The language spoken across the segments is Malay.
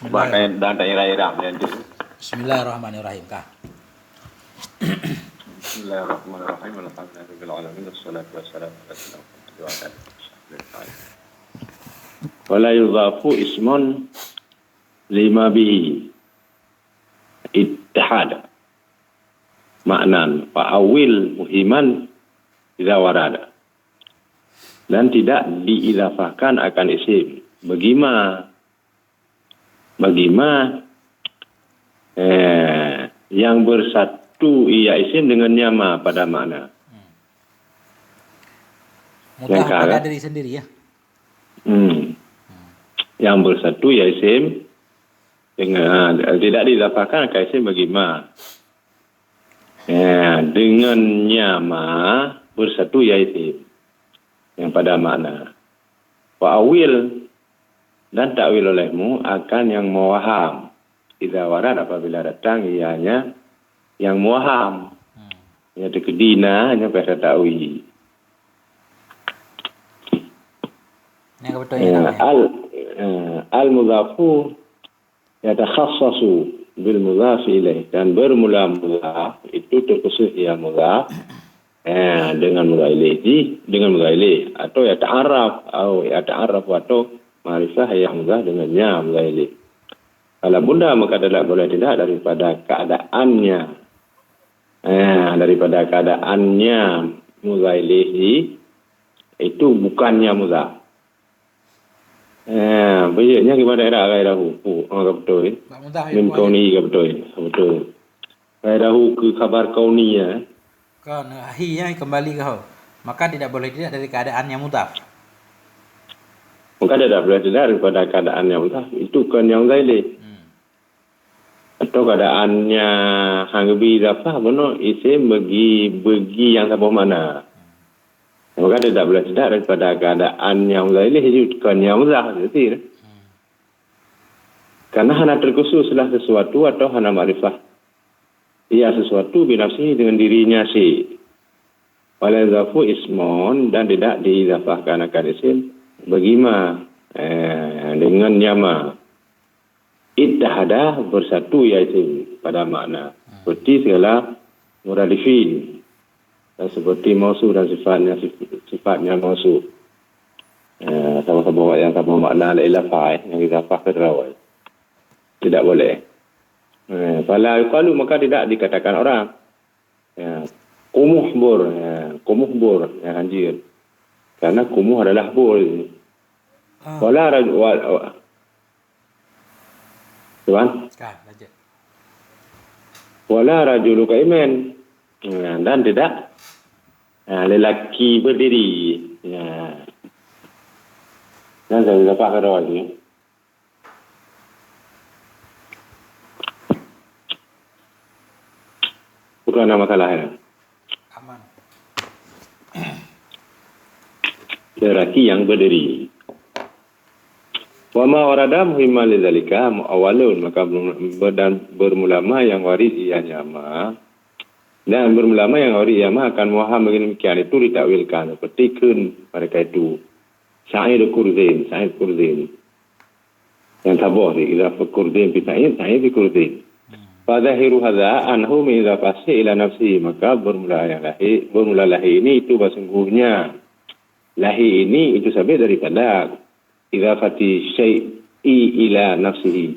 Bahkan dan daerah-daerah menjadi. Bismillahirrahmanirrahim kah. Bismillahirrahmanirrahim. Alhamdulillahirabbil alamin wassalatu wassalamu ala sayyidina Muhammad. Wala yudhafu ismun lima bihi ittihad maknan fa'awil muhiman idza warada, dan tidak diidafahkan akan isim bagaimana yang bersatu ia isim dengan nyama pada makna. Mudah pada diri sendiri ya. Yang bersatu ia isim dengan tidak diidafahkan akan isim bagaimana dengan nyama bersatu ia isim yang pada makna. Fa'awil, dan takwil olehmu akan yang muwahham. Idza warad, apabila datang ianya yang muwahham. Ya kedina hanya pada takwil. Ini kebetulan al mudhafu yatakhassasu bil mudhaf ilaih, dan bermula mudhaf itu terkhusus ya mudhaf dengan mudhaf ilaih atau ya ta'arraf atau ma'rifah yang mudhaf dengannya mudhaf ilaih. Kalau bunda maka tidak boleh tidak daripada keadaannya mudhaf ilaih itu bukannya mudhaf. Bayarnya gimana era gairahu? Betul. Min kauni betul. Gairahu ke kabar kauninya. Kan hiya kembali ke maka tidak boleh tidak dari keadaannya mudhaf. Maka tidak boleh tidak daripada keadaannya mudhaf. Itu kan yang zaili. Atau keadaannya hangbi dafah benar isim bagi yang apa mana. Maka tidak boleh tidak daripada keadaan yang zaili itu kan yang mudhaf itu. Karena hana terkhususlah sesuatu atau hana ma'rifah. Ia sesuatu binafsihi dengan dirinya si. Wala zafu ismon, dan tidak diidafahkan akan isim bagaimana dengan nyama. Ittahada bersatu ya isim pada makna. Seperti segala muradifin. Dan seperti mausu dan sifatnya mausu. Sama-sama yang sama makna al-ilafah yang idafah ke rawai. Tidak boleh. Fala yuqalu, maka tidak dikatakan orang kumuh bur anjir, karena kumuh adalah bur. Wala rajulu kaiman, dan tidak lelaki berdiri. Dan saya dapat kata ini. Bukan nama masalahnya. Aman. Lelaki yang berdiri. Wa ma warada muhimman lidzalika awalun, maka bermulama yang warid ianya ma. Dan bermulama yang warid ianya ma akan muham begini demikian itu ditakwilkan seperti kun mereka itu. Sa'id kurzin. Yang tabah di idza kurzin bi sa'id kurzin. Fadhahiru hadza anhu min idafasi ila nafsi, maka bermula lahi ini itu sesungguhnya lahi ini itu sampai daripada idafati syai'i ila nafsihi,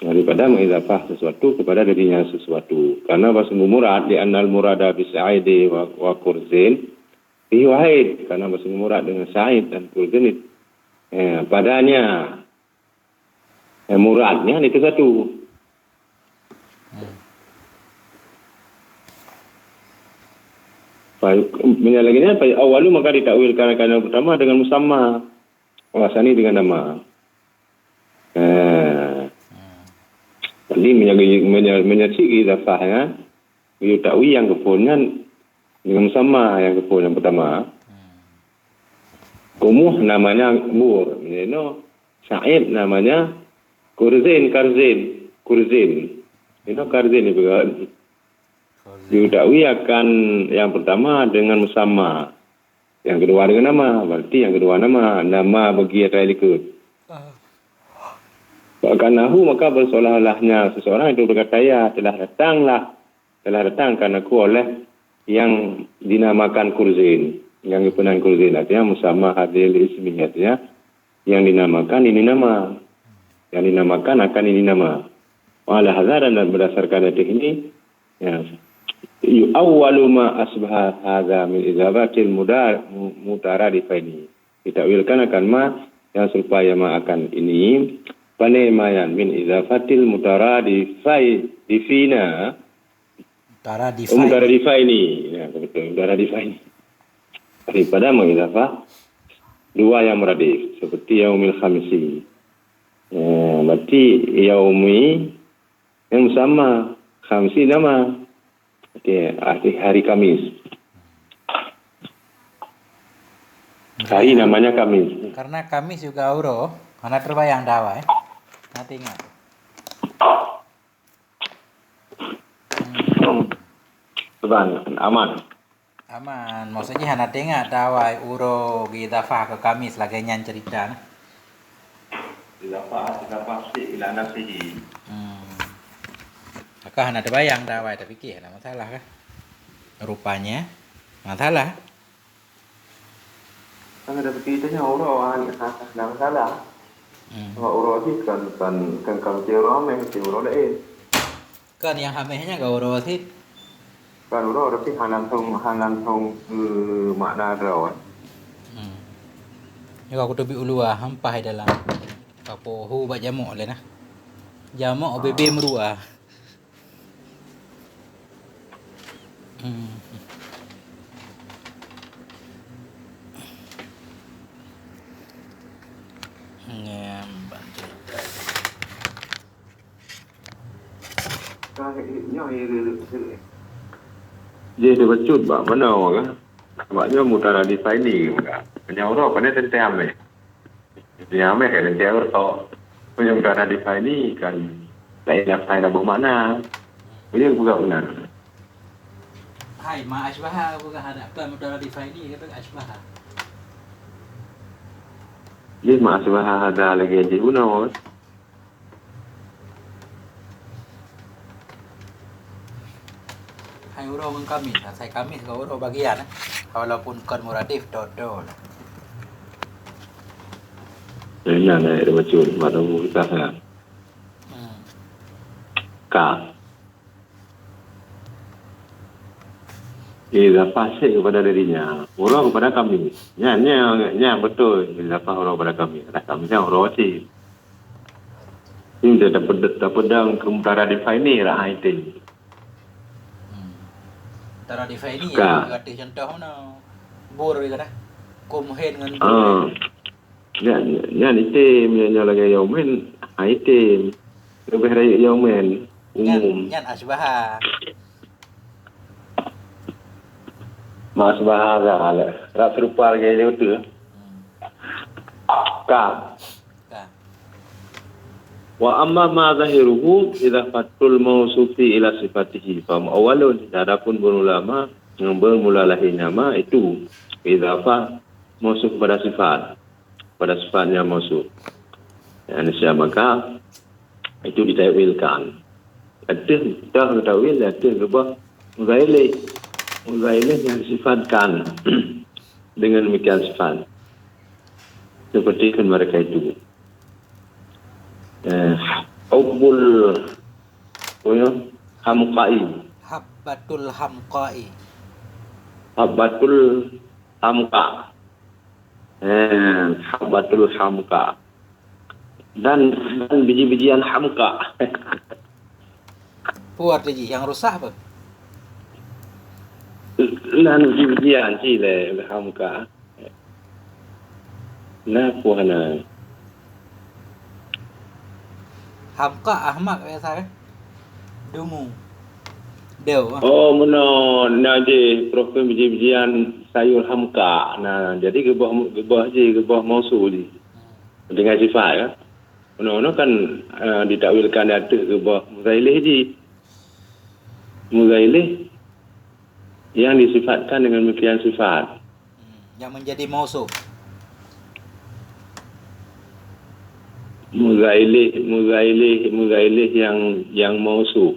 daripada mengidafah sesuatu kepada dirinya sesuatu. Karena sesungguh murad di annal murada bi sa'idi wa kurzin fi wahid, karena sesungguh murad dengan sa'id dan kurzin padanya muradnya itu satu. Menyalaginya awalu maka ditakwil karena pertama dengan musamma, wasani dengan nama. Jadi menyasiki idafahnya ditakwi yang kepunnya dengan musamma yang kepun yang pertama. Kumuh namanya bur, Sa'id namanya kurzin. Itu karzin itu kan. Diudawi akan yang pertama dengan musamma, yang kedua dengan nama, berarti yang kedua nama bagi yang ikut. Fakanahu maka berseolah-olahnya seseorang itu berkata ya telah datangkan aku oleh yang dinamakan kurzin, yang dipenan kurzin artinya musamma hadil ismi artinya yang dinamakan ini nama, yang dinamakan akan ini nama. Wala hadza dan berdasarkan hadis ini ya awwalu ma asbaha hadza min izabatil mutaradifaini. Ditakwilkan akan ma yang serupa yang ma akan ini panemayan min izafatil mutaradifina mutaradifaini ya betul mutaradifaini daripada mengizafah dua yang meradif seperti yaumil khamisi ya, berarti yaumi yang sama khamsi nama hari Kamis. Hari namanya Kamis. Karena Kamis juga auro, karena terbayang dawa Nanti ingat. Aman. Maksudnya hana tengah dawa uro gidafah ke Kamis lagi nyan cerita. Gidafah si ila nafsihi. Maka hana terbayang dawa tapi hana masalah kah? Rupanya masalah. Kan ada begitu orang nggak masalah. Kalau orang itu kan kalau orang memang orang lain. Kan yang hamehnya gak orang itu. Kan orang itu hanan thong makna rawat. Ya aku tu bi ulua hampah dalam apa hu ba jamu le nah. Jamu bebe merua. Jadi dia bacut bah mana orang maknya mutaradifaini kan. Hanya orang pada tentang ame. Dia ame kan dia orang punya mutaradifaini kan lain lain dah bermakna. Dia juga benar. Hai ma asbaha bukan ada apa mutaradifaini kata asbaha. Jadi ma asbaha ada lagi aja guna. Hai uro meng kami, saya kami ke uro bagian walaupun kon muradif dodol. Yang ada bacut pada kita kan. Ka. Ia pasti kepada dirinya, orang kepada kami. Nya betul. Ia orang kepada kami. Kata kami orang wajib. Ini dia dapat dang kemutara define lah itu. Tara define ya arti contoh no. Bor gitu dah. Kumhen ngan Ya item nya lagi yaumen item. Lebih dari yaumen umum. Nyan asbaha. Mas bahasa ala. Rak serupa lagi itu. Ka. Wa amma ma zahiruhu idza fatul mausufi ila sifatihi fa awalun adapun ulama yang bermulalah nama itu idza mausuf pada sifatnya mausuf yang maka itu ditakwilkan ada takwil ada ubah muzailih yang sifatkan dengan demikian sifat seperti kan mereka itu Ubbul Hamqai Habbatul Hamqai Habbatul Hamqa Habbatul Hamqa dan biji-bijian hamqa buat biji yang rusak apa? Dan biji-bijian sih le hamqa nah puana Hamka ahmak biasa kan? Dungu. Deu. Oh, menon naje profil biji-bijian sayur hamka. Nah, jadi gebah mausul di. Dengan sifat ya. Menon kan ditakwilkan ada gebah muzailih ji. Muzailih yang disifatkan dengan demikian sifat. Yang menjadi mausuf. muzailih yang mausuf.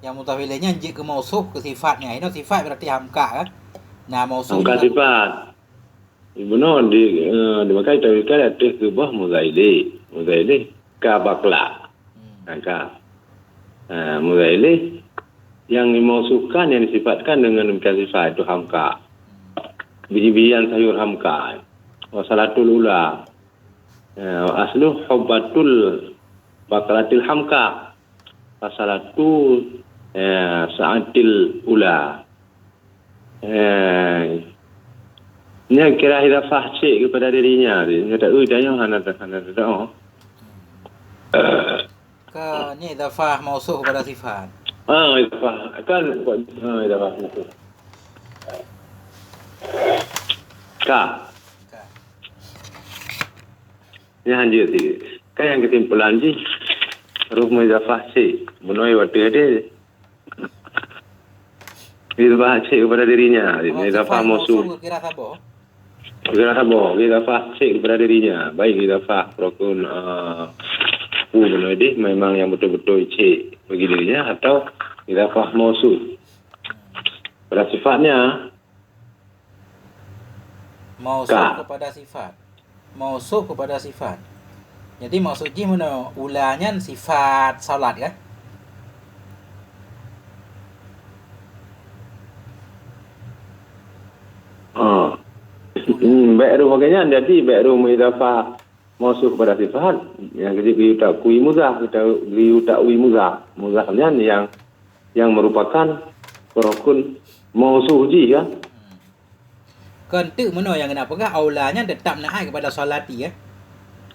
Yang mutawilihnya jik ke mausuf ke sifatnya. Ini sifat berarti hamka kan. Nah mausuf Angka sifat. Benar dimakai tawilkan ada kubah muzailih ka bakla. Angka muzailih yang dimausufkan, yang disifatkan dengan sifat itu hamka. Biji-bijian sayur hamka. Wasalatul ula. Aslu hubbatul baklatil hamka. Wasalatu sa'atil ula. Ini kira hidafah cik kepada dirinya. Dia kata, jangan hana ke ni idafah mausuf kepada sifat. Hidafah. Kan hidafah itu. Ka. Ini hanjir sih. Kan yang kesimpulan sih. Ruh hidafah cik. Menoi waktu dia. Hidafah cik kepada dirinya. Hidafah mausuf. Kira sabo. Hidafah cik kepada dirinya. Baik hidafah rukun menoi dia memang yang betul-betul cik bagi dirinya, atau hidafah mausuf. Pada sifatnya. Mausuf kepada sifat. Mausuf kepada sifat. Jadi maksudnya mana ulanya sifat salat kan? Baik makanya jadi baik hidafah mausuf kepada sifat yang kita kui muzah, kita ui muzahnya yang merupakan rukun mausuf ji kan. Kan tu mana yang kenapa kan aulanya tetap naik kepada salati ya.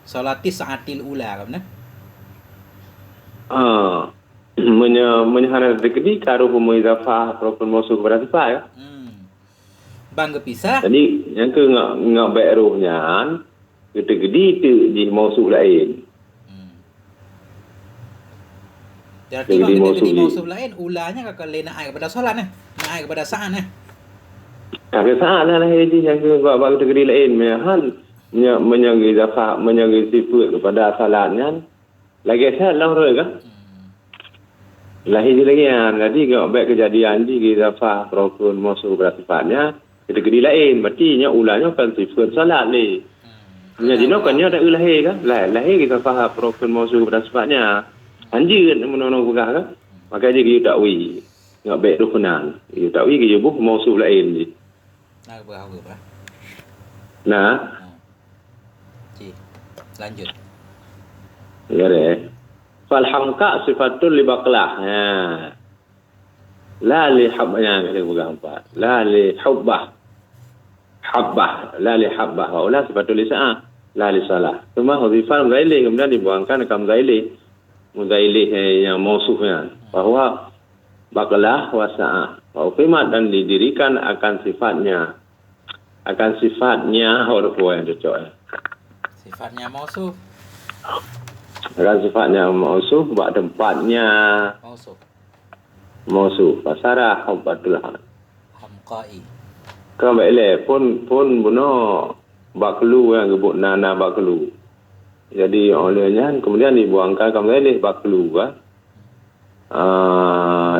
Salati sa'atil ula kan. Menyahana dekedi karo pemizafah rukun mausuf kepada sifat ya. Bang kepisah. Jadi yang ke ngak baik rohnya kita gedi tu di mausuf lain. Jadi bang kita gedi mausuf lain ulanya kakak naik kepada salat nah. Naik kepada sa'an nah. Saat lah ini yang buat kategori lain menyagi zafah, menyagi sifat kepada salatnya lagi saya lah kan lahir lagi jadi kalau baik kejadian di zafah rukun mausuf bersifatnya kategori lain berarti ulanya kan sifat salat ni jadi kan ada lahir kan lahir kita faham rukun mausuf bersifatnya anjir menonong pegah kan maka dia kita takwi enggak baik rukunan kita takwi kita buh mausuf lain ni. Nah. Cik, lanjut. Ya deh. Fal hamka sifatul li baqlah. La li habnya kita pegang empat. La li hubbah. Habbah, la li habbah. Wa la sifatul li sa'ah, la li salah. Cuma hudifal muzailih kemudian dibuangkan ke muzailih yang mausufnya bahwa baqlah wa sa'ah. Uqimat dan didirikan akan sifatnya huruf yang cocok. Sifatnya mausuf. Akan sifatnya mausuf buat tempatnya mausuf. Pasarah hubbatul hamqai. Kan baiklah pun buno baklu yang gebuk nana baklu. Jadi olehnya kemudian dibuangkan kembali baklu kan.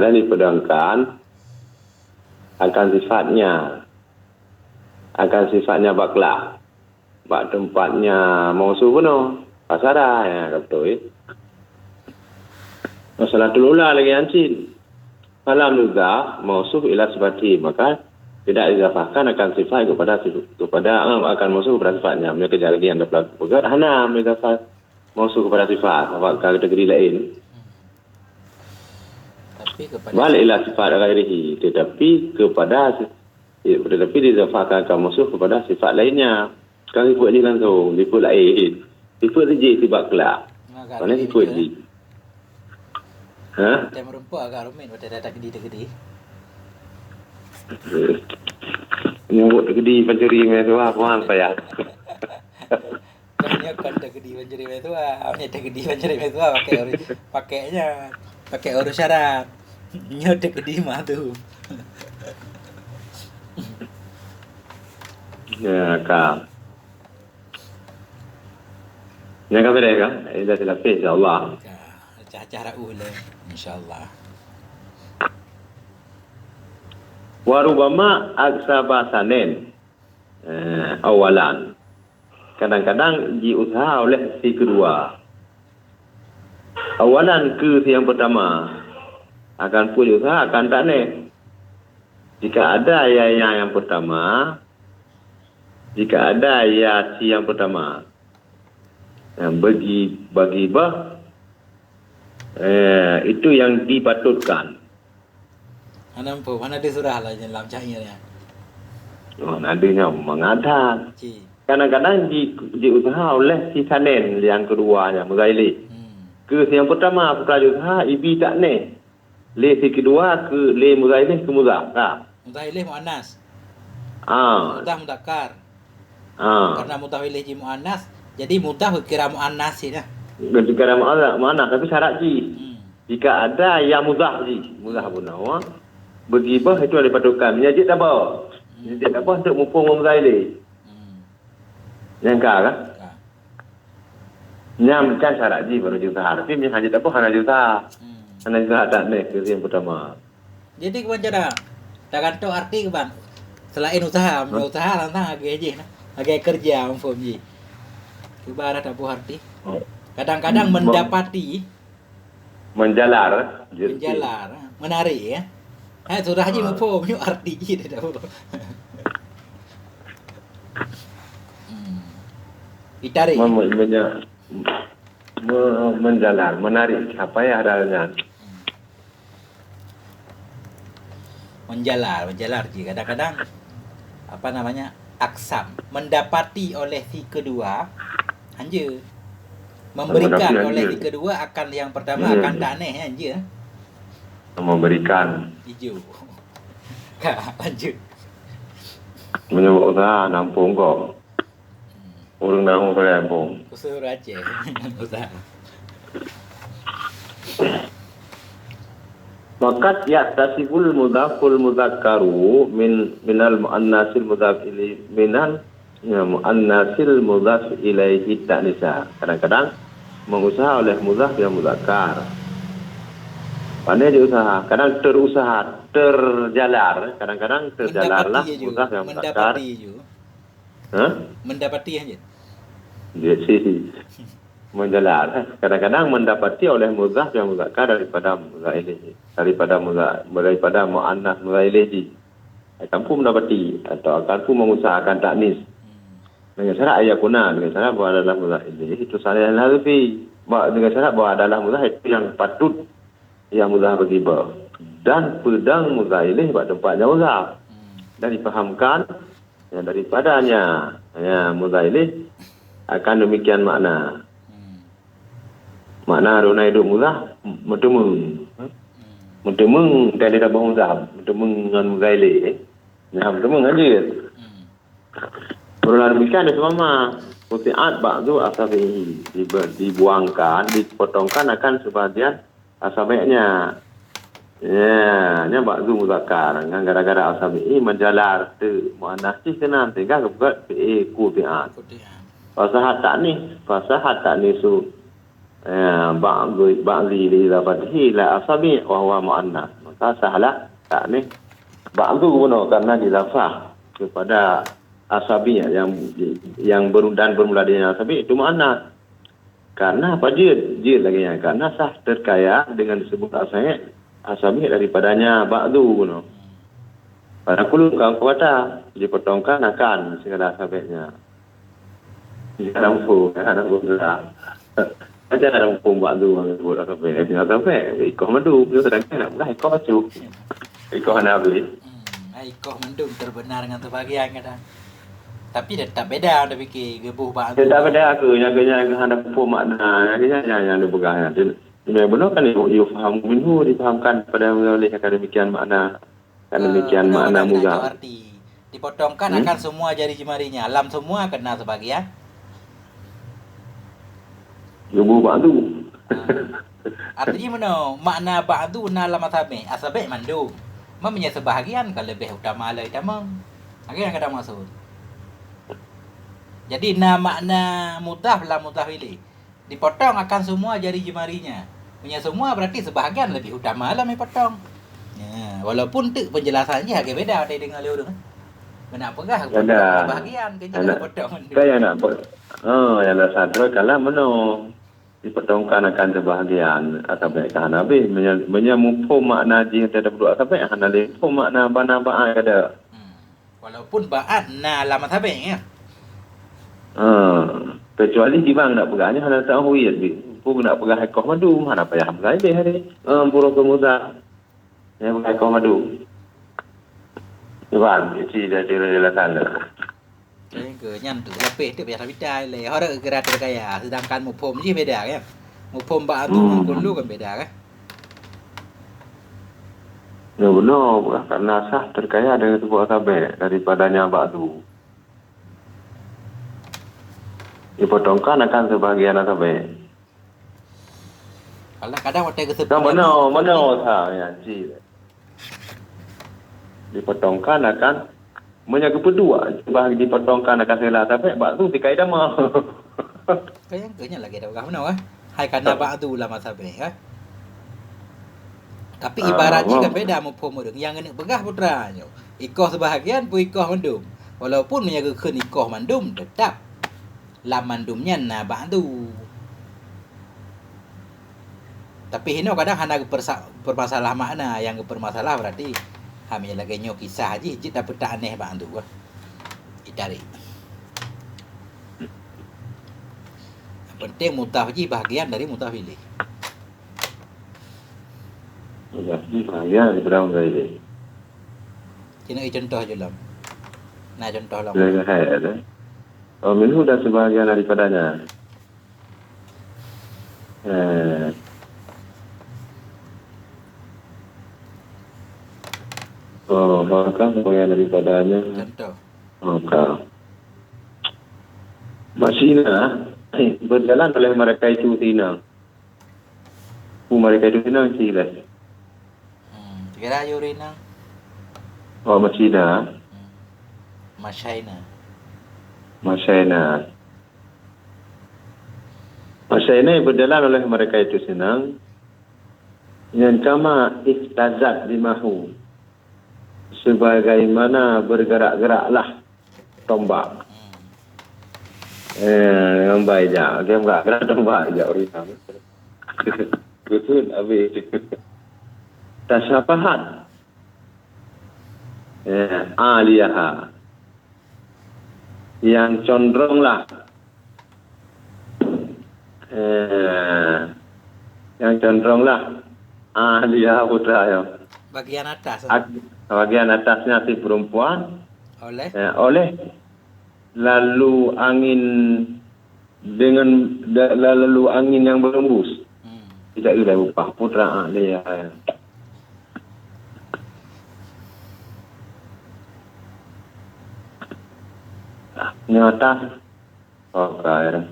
Dan dipedangkan akan sifatnya baklah. Bak tempatnya mausuf penuh. Pasarah ya betul. Masalatul ula lagi nanti. Falam nuzah mausuf ila sifati, maka tidak didafahkan akan sifat kepada akan mausuf kepada sifatnya. Mereka lagi yang dapat pegat hana mendafah mausuf kepada sifat apa kategori lain. Balik ila sifat ghairihi, tetapi didafahkan akan mausuf kepada sifat lainnya. Sekarang sifat ni langsung sifat lain. Sifat je sifat kelak. Mana sifat je? Dia merumpu agak rumit pada data gede-gede. Nyambut gede pencuri tu puang payah. Kan kan gede pencuri tu gede pencuri tu pakai urus syarat. Nyo gede mah tu. Ya, Kak. Jangan mereka. Ida selapis insya-Allah. Cara ulang insya-Allah. Wa rubama aksaba sanen awalan. Kadang-kadang diusaha oleh si kedua. Awalan ke si yang pertama akan punya usaha akan tak ne. Jika ada yang pertama, jika ada si yang pertama yang bagi bah itu yang dipatutkan. Nampak mana dia surah lah dalam cairnya. Nadanya mengadat. Cik. Kadang-kadang diusaha oleh si sanen yang keduanya Muzaili. Ke si yang pertama perkara usaha ibi tak ne. Le si kedua ke le Muzaili ke Muzah. Mutahilih mu'annas. Ah. Mudah mudakar. Ah. Karena mutahilih ji mu'annas, jadi mudah kira mu'annas ya. Kira mana tapi syarat ji. Jika ada yang muzah ji, muzah punawa. Begibah itu ada patukan. Menyajid apa? Menyajid apa untuk mumpung Muzaili. Yang kah? Nyam kan syarat ji baru usaha. Tapi hanya apa hanya usaha. Hanya usaha tak ne ke yang pertama. Jadi kawan cara takkan tu arti kawan. Selain usaha, usaha lantang agak aja, agak kerja umum ji. Ibarat apa arti? Kadang-kadang mendapati, menjalar, menarik ya. Sudah aja umum ni arti ji dah. Ditarik. Menjalar, menarik. Apa ya adanya? Menjalar ji. Kadang-kadang apa namanya aksam, mendapati oleh si kedua, hanya memberikan oleh si kedua akan yang pertama akan tak aneh hanya. Memberikan. Hijau. Lanjut. Menyebut usaha nampung kok. Orang nampung nampung. Usaha Aceh. Usaha. Maka ya'tasibul mudhaful mudhakkaru minal mu'annasil mudhaf ilaihi mu'annasil mudhaf ilaihi ta'nisa. Kadang-kadang mengusaha oleh mudhaf yang mudzakkar. Pandai diusaha, kadang terusaha, terjalar, kadang-kadang terjalarlah mudhaf yang mudzakkar. Mendapati aja. Dia sih menjalar. Kadang-kadang mendapati oleh mudhaf yang mudzakkar daripada mudhaf ilaihi. Daripada mu'annas mudhaf ilaihi. Akan pun mendapati atau akan pun mengusahakan taknis. Dengan syarat ayakuna, dengan syarat bahawa adalah mudhaf ilaihi itu salih al-harfi. Dengan syarat bahawa adalah mudhaf itu yang patut yang mudhaf berghibah. Dan pedang mudhaf ilaihi pada tempatnya mudhaf. Dan difahamkan yang daripadanya mudhaf ilaihi akan demikian makna. Makna runa hidup mudhaf mentemung. Mentemung dari dabah mudhaf, mentemung dengan mudhaf ilaihi. Ya, mentemung aja. Berulang demikian ada semua Kuti'at ba'du asabihi dibuangkan, dipotongkan akan sebagian asabi'nya. Ya, nya ba'du mudzakkar. Gara-gara asabi'i menjalar tu muannas kena sehingga kebuat fi kuti'at. Fasahat takni su ba'dhi li idafatihi la asabi' wa huwa muannas. Maka sahalah takni ba'du guna karena dilafah kepada asabi yang bermula dengan asabi itu muannas. Karena apa dia lagi ya? Karena sah terkaya dengan disebut asabi daripadanya ba'du guna. Pada kulun kau kuata dipotongkan akan segala asabinya. Ada umpu, ada gula. Macam ada umpu ba'du buat asabi. Asabi ikut madu, dia sedangkan nak ikut acu. Ikut hanabi. Ikut mendung terbenar dengan terbahagian kadang. Tapi tetap beda anda fikir gebuh ba'du. Tetap beda aku nyaganya hendak umpu makna. Nyaganya yang dibegahnya. Dia benar kan you faham minhu difahamkan pada oleh demikian makna. Kan demikian makna mudah. Arti dipotongkan akan semua jari jemarinya. Lam semua kena sebagian. Gebuh ba'du. Artinya mana? Makna ba'du na lam asabi mandum. Mempunyai sebahagian kalau lebih utama lah utama. Akhirnya kadang maksud. Jadi na makna mudhaf la mudhaf ilaihi. dipotong akan semua jari jemarinya. Punya semua berarti sebahagian lebih utama lah mai potong. Ya, walaupun tu penjelasannya agak beda ada dengan leu tu. Benak pegah potong Ada. bahagian kerja Anak potong. saya nak yang dah sadar kalau mana dipotongkan akan sebahagian atau baik kan habis menyamupun makna jing tidak berdua atau baik hana le pun makna bana ba ada. Walaupun baat na lama tabe ya. Kecuali jibang nak pegahnya hana tahu ya pun nak pegah ekoh madu hana payah pegai deh hari. Pura kemuda. Ya pegai ekoh madu. Iban isi dah direlakan. Jadi ke nyantu lapeh tu biasa bidai le. Hara gerak terkaya sedangkan mupom je beda kan. Mupom ba tu mengkulu kan beda kan. Ya benar, karena sah terkaya dengan sebuah tabek daripadanya batu. Dipotongkan akan sebahagian tabek. Kalau kadang waktu ke Kan mana sah ya si. Dipotongkan akan menjaga kedua sebahagian dipotongkan akan segala tabek batu dikai dama. Kayaknya lagi dah mana kan. Hai karena ba tu lama tabe kan. Tapi ibaratnya kan beda mupom mudeng. Yang kena pegah putranya. Ikoh sebahagian pun ikoh mandum. Walaupun menyagakan ikoh mandum tetap lam mandumnya na ba tu. Tapi hino kadang hana permasalah makna yang bermasalah berarti kami lagi nyok kisah aja jit dapat tak aneh ba tu. Itari. Yang penting mutafji bahagian dari mutafilih. Ya, ya di berang dari. Kena contoh je lam. Nah contoh lam. Lega hai ada. Minhu dah sebahagian daripadanya. Maka sebahagian daripadanya. Contoh. Maka Masina berjalan oleh mereka itu tinang. Mereka itu tinang sila. Kira yurina. Masina. Masyaina berjalan oleh mereka itu senang. Yang kama iftazat limahu. Sebagaimana bergerak-geraklah tombak. Yang baik je. Dia enggak gerak tombak je orang. Betul habis. Tasyafahat. Aliyaha. Yang condonglah. Yang condonglah. Aliyaha putra ya. Bagian atas. Bagian atasnya si perempuan. Oleh lalu angin dengan lalu angin yang berembus. Tidak ada upah putra Aliyaha. Nyata air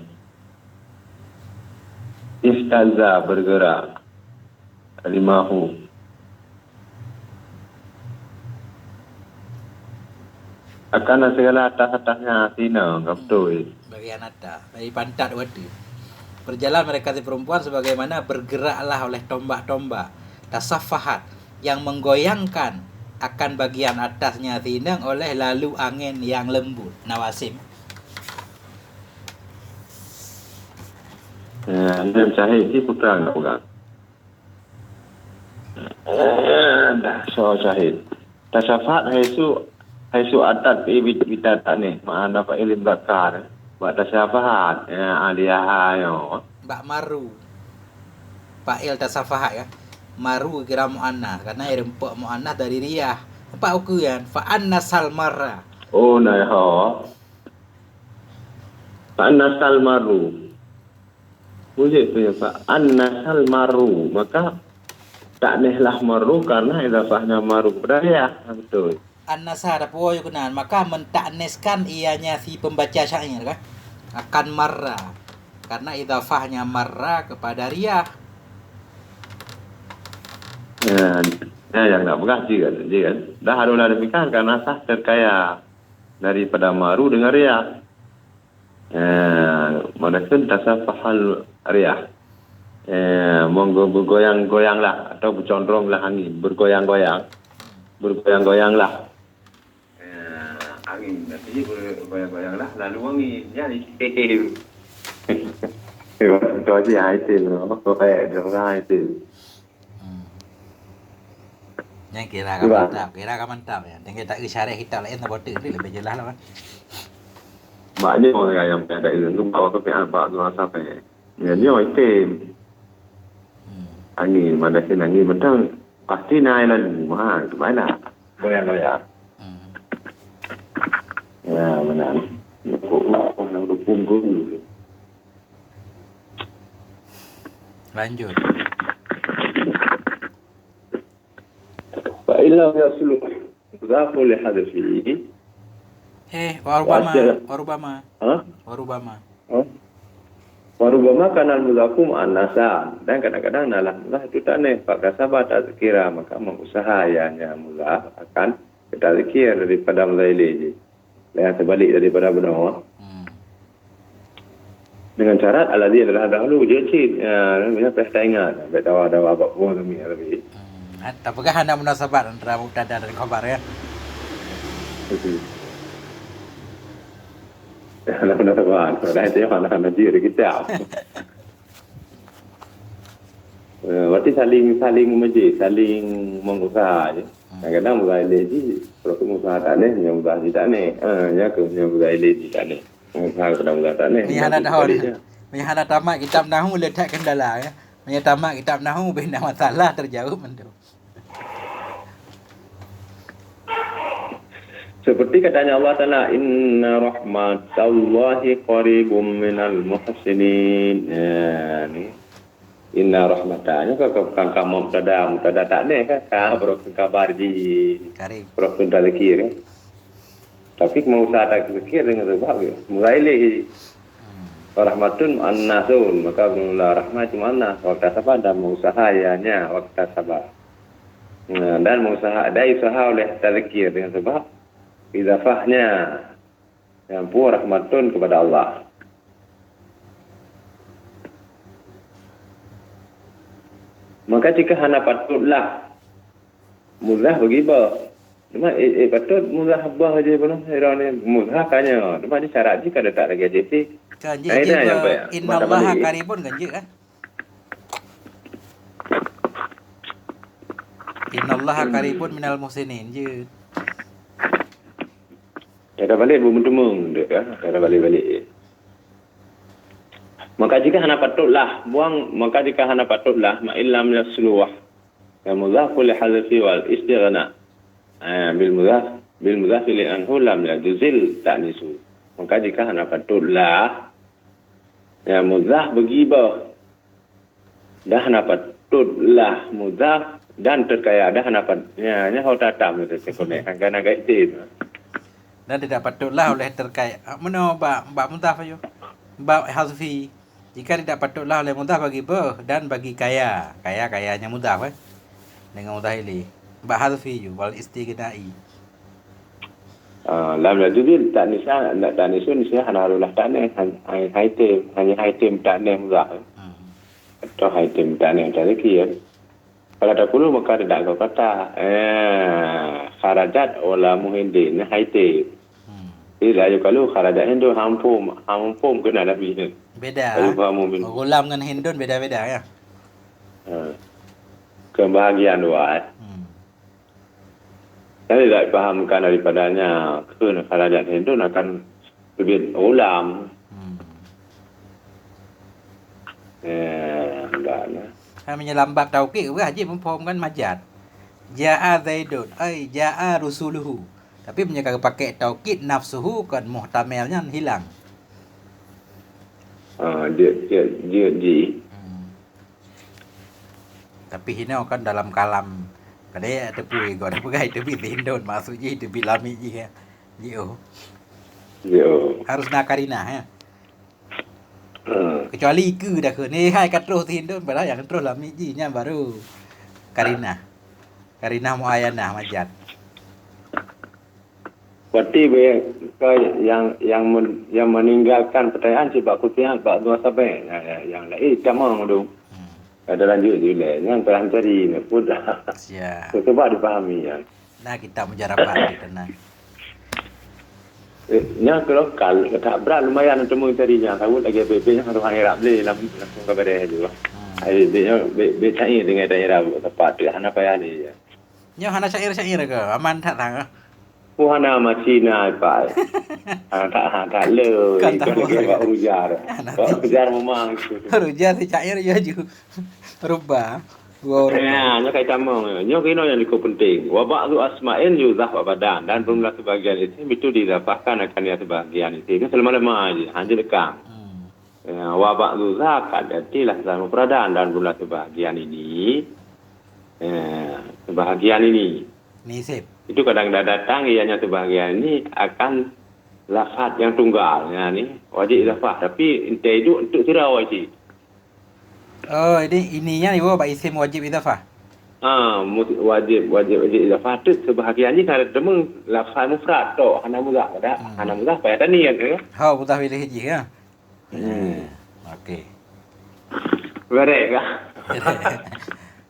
istaza bergerak limahu akan segala atas-atasnya tina betul bagian atas dari pantat waktu berjalan mereka si perempuan sebagaimana bergeraklah oleh tombak-tombak tasaffahat yang menggoyangkan akan bagian atasnya tinang oleh lalu angin yang lembut nawasim. Dan Syahid ni putra enggak pegang. Dah so Syahid. Tasafat haisu atat ibit tak ni. Mana pak ilim bakar. Buat tasafat Aliyaha yo. Bak maru. Fa'il tasafahat ya. Maru kira mu'annas karena rempuk mu'annas dari riyah. Apa ukuran? Fa'annasal marra. Oh nah ho. Fa'annasal maru. Boleh tu ya fa'annasal maru. Maka taknihlah maru karena idafahnya maru kepada riyah. Betul. An-nasa ada puyo kenan, maka mentakneskan ianya si pembaca syair kan akan marra karena idafahnya marra kepada riyah. Yang nak pegang je kan. Dah haruslah demikian karena sah terkaya daripada maru dengan riyah. Manakun tasafahal riyah. Bergoyang-goyanglah atau bercondonglah angin, bergoyang-goyanglah angin, nanti bergoyang-goyanglah lalu angin jadi itu aja haitin, kayak orang haitin. Yang kira kan mantap ya. Dengan kita isyarat kita lain tak botik ni lebih jelas lah kan. Maknya orang yang ada itu bawa ke pihak Pak Tuan sampai. Ya dia haitin. Angin, mana sih angin mentang pasti naik lah, mana goyang-goyang. Ya benar. Orang punggung. Lanjut. Fa'ilah yasluh mudhafu li hadfihi. Warubama. Hah? Warubama. Warubama kanal mudhafu ma'an-nasa. Dan kadang-kadang dalam mudah itu tak nih. Pak sahabat tak kira maka mengusahakannya mudah akan kita zikir daripada mulaili. Yang terbalik daripada benar. Dengan syarat alladhi adalah dahulu je cik. Namanya persaingan. Baik dawa-dawa apa pun lebih. Apakah anda munasabat antara mubtada dan khabar ya? Ada munasabat. Dah itu yang anak najir kita. Berarti saling memejik, saling mengusaha je. Kadang-kadang mulaili je. Kalau mengusaha tak ni, yang mudah tak ni. Ya ke yang mulaili tak ni. Mengusaha kadang-kadang tak ni. Menyahana tamat kitab nahu letak kendala ya. Tamat kitab nahu benda masalah terjauh mentu. Seperti katanya Allah Ta'ala, inna rahmatallahi qaribum minal muhsinin. Ni inna rahmatanya kan kamu mubtada tak ni kan berokun kabar di berokun zikir. Tapi mau tak zikir dengan sebab mulai lagi rahmatun annasun, maka bermula rahmat mana waktu sabar dan usahanya waktu sabar. Dan usaha oleh tazkir dengan sebab idafahnya yang pun rahmatun kepada Allah. Maka jika hana patutlah mudah bagi bah. Cuma patut mudah bah aja belum herane mudah kanya. Cuma di syarat jika ada tak lagi JC. Kan je innallaha qaribun kan je kan. Innallaha qaribun minal muhsinin je. Ada balik bermendemung dia kan. Ada balik-balik. Maka jika hana patutlah ma illam yasluh. Ya mudhaf li hadfi wal istighna. Bil mudhaf li anhu lam yajzil ta'nisu. Maka jika hana patutlah ya mudhaf begibah. Dah hana patutlah mudhaf dan terkaya dah hana patutnya hau tatam itu sekonek kan agak itu. Dan tidak patutlah oleh terkait. Mana mbak mudhaf ayo. Mbak hazfi. Jika tidak patutlah oleh mudhaf bagi dan bagi kayanya mudhaf dengan mudhaf ilih. Mbak hazfi ju wal istighnai. Lam yajudil tak nisun nisya hanarulah tak ni hanya haitim tak ni mudhaf. Atau haitim tak ni tak zikir. Kalau tak perlu maka tidak kau kata kharajat wala muhindin haitim. Tidak kalau kharajat Hindu hampum kena lebih ni. Beda. Gulam dengan Hindun beda-beda ya. Kebahagiaan dua. Saya tidak fahamkan daripadanya kharajat Hindun akan lebih ulam. Menyelam bab tauqid ke haji memfaham majad. Ja'a Zaidun ja'a rusuluhu. Tapi punya pakai taukid nafsuhu kan muhtamalnya hilang. Dia. Tapi hina kan dalam kalam. Kadang ada pui gua ada pegai tepi Hindun maksudnya tepi lami je kan. Yo. Harus nak karina ya. Kecuali ke dah ke ni hai kat terus Hindun padahal yang terus lami je nya baru karina. Karina muayyanah majad. Berarti ke yang meninggalkan pertanyaan sebab kutihan bak dua sampai yang lain camang tu. Ada lanjut juga. Yang terhantari ni pun dah. Siap. Coba dipahami ya. Nah, kita menjarapan di tenang. Nya kalau tak berat lumayan temu tadinya. Tahu lagi BP nya harus harap beli langsung kepada juga. Dia cari dengan daerah tempat tu hana payah ni. Nyo hana syair-syair ke? Aman tak tang? Puhana Cina pak. Tak le. Kan tak Lagi buat ujar. Buat ujar memang. Rujar si syair ya ju. Rubah. Dua orang. Ya, nya kai tamong. Nya kino yang liko penting. Wa ba'du asma'in yuzah wa badan dan jumlah sebagian itu didapatkan akan ya sebagian itu. Kan selama-lama aja, hanya dekang. Ya, wa ba'du zakat artilah sama peradaan dan jumlah sebagian ini. Sebahagian ini. Nisib. Itu kadang datang ianya sebahagian ini akan lafaz yang tunggal. Ya ni wajib lafaz tapi intai itu untuk sira wajib. Oh, ini ininya ibu Pak isim wajib idafah. Wajib idafah tu sebahagian ni kalau temu lafaz mufrad tu hana muzah ada hana muzah payah niat ke. Ha, mutah pilih hiji ya. Okey. Berek kah?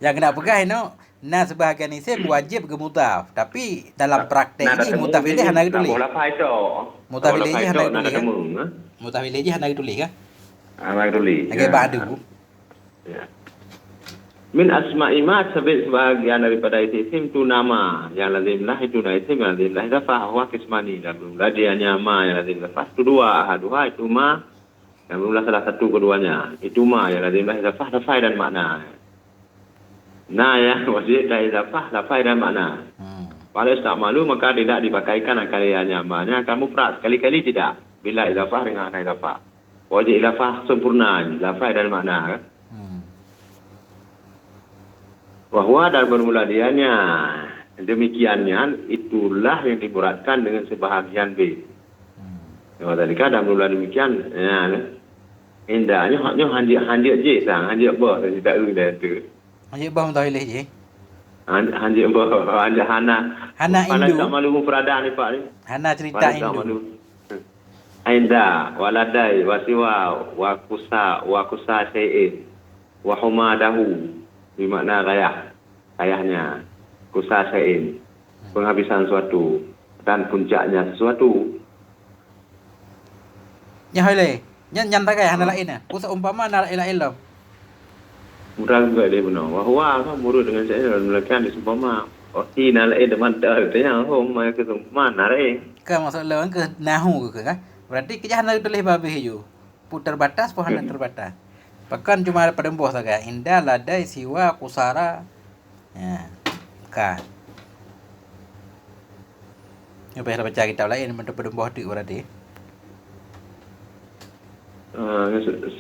Yang kena pegang no. Nah sebahagian isim wajib ke mutaf, tapi dalam praktek ini mutaf pilih hana ditulis. Lafaz tu. Mutaf pilih je hana ditulis kan? Kan? Mutaf pilih je hana ditulis kan? Hana ditulis. Okey, ba'du. Ya. Min asma'i ma sebagian daripada isim itu nama yang lazimlah itu isim yang lazimlah idafah wa qismani dan jumlah dia ma yang lazim idafah itu dua ahaduha itu ma yang jumlah salah satu keduanya itu ma yang lazimlah idafah lafaz dan makna. Nah ya wajib idafah lafaz dan makna. Pada tak malu maka tidak dipakaikan akalnya ma-nya akan mufrad sekali-kali tidak bila idafah dengan idafah. Wajib idafah sempurna lafaz dan makna kan? Bahwa dan bermula dianya demikiannya itulah yang dimuradkan dengan sebahagian B. Kalau tadi kan dan bermula demikian ya indahnya hanya je sang hanya bah tidak ada tu. Hanya bah mutah pilih je. Hanya bah hana Indu. tak malu peradaan ni Pak ni. Hana cerita Indu. Ainda waladai wasiwa wa kusa syai'in wa humadahu bermakna ayahnya kusasain penghabisan suatu dan puncaknya sesuatu. Nya hele, nyan tak kaya hana lain ah. Kusa umpama na la ilaha Mudah juga dia benar. Wahwa apa murid dengan saya melakukan di seumpama orti na lain deman dah tanya mai ke mana re. Ke maksud lawan ke nahu ke kan? Berarti kerja hana tulis babih ju. Putar batas pun hana terbatas. Bahkan cuma pada bawah saja. Indah ladai siwa kusara. Ya. Kan. Apa yang baca kitab lain pada bawah tu berarti.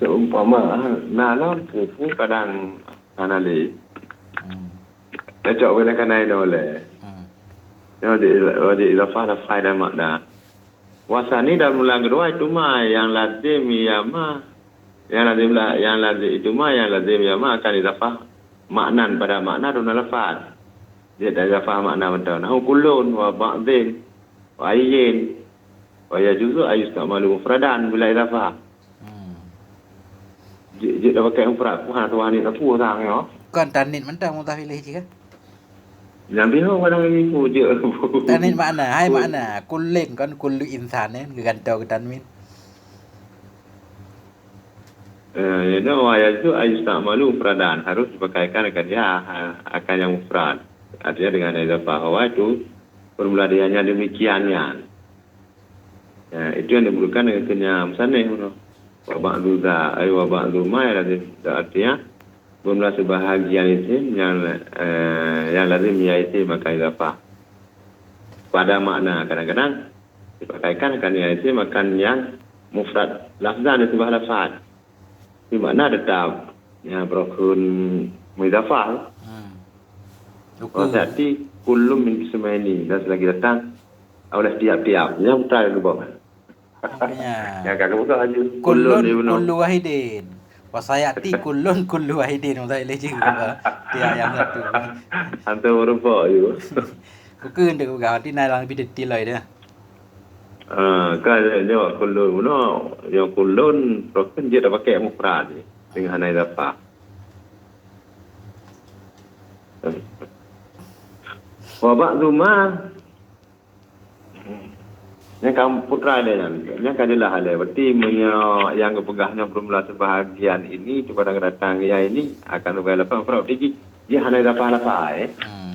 Seumpama nalar tu kadang anali. Cocok bila kanai dole. Jadi lafaz dan makna. Wasani dan mula kedua itu mah yang lazim ya mah yang lazim itu mah yang lazim ya mah akan idafah maknan pada makna dan lafaz. Dia dah idafah makna betul. Nahu kullun wa ba'dhin wa ayyin wa yajuzu ayustamalu mufradan bila idafah. Dia dah pakai mufrad puhan tuan ni tak puas ya. Kan tanit mentang mutah pilih je kan. Nabi ho kadang ni puja. Tanit makna, hai makna kullin kan kullu insan gantau ke tanwin. Itu ayat itu ayustamalu mufradan harus dipakaikan akan dia akan yang mufrad. Artinya dengan idafah wa itu formula dianya demikiannya. Ya, itu yang diperlukan dengan kenyam sana wa ba'du za ay wa ba'du ma artinya formula sebahagian isim yang lazim yaitu maka idafah. Pada makna kadang-kadang dipakaikan akan yaitu makan yang mufrad lafzan itu sebuah lafaz. Di mana tetap yang berokun mudafah. Jadi kulum min ismaini dan selagi datang oleh tiap-tiap yang mutar dulu. Ya kakak buka aja. Kullu wahidin. Wasayati kullu wahidin mutai leje juga. Tiap yang satu. Antum merupa je. Kukun dek gawati nai lang lebih detail lah dia. Kan dia kulun yang kulun proken dia dah pakai mufrad ni dengan hanai dafa. Wa ba'du ma yang kamu putra dia yang kadalah ada berarti yang kepegahnya bermula sebahagian ini kepada datang ya ini akan berapa berapa dia hanai dafa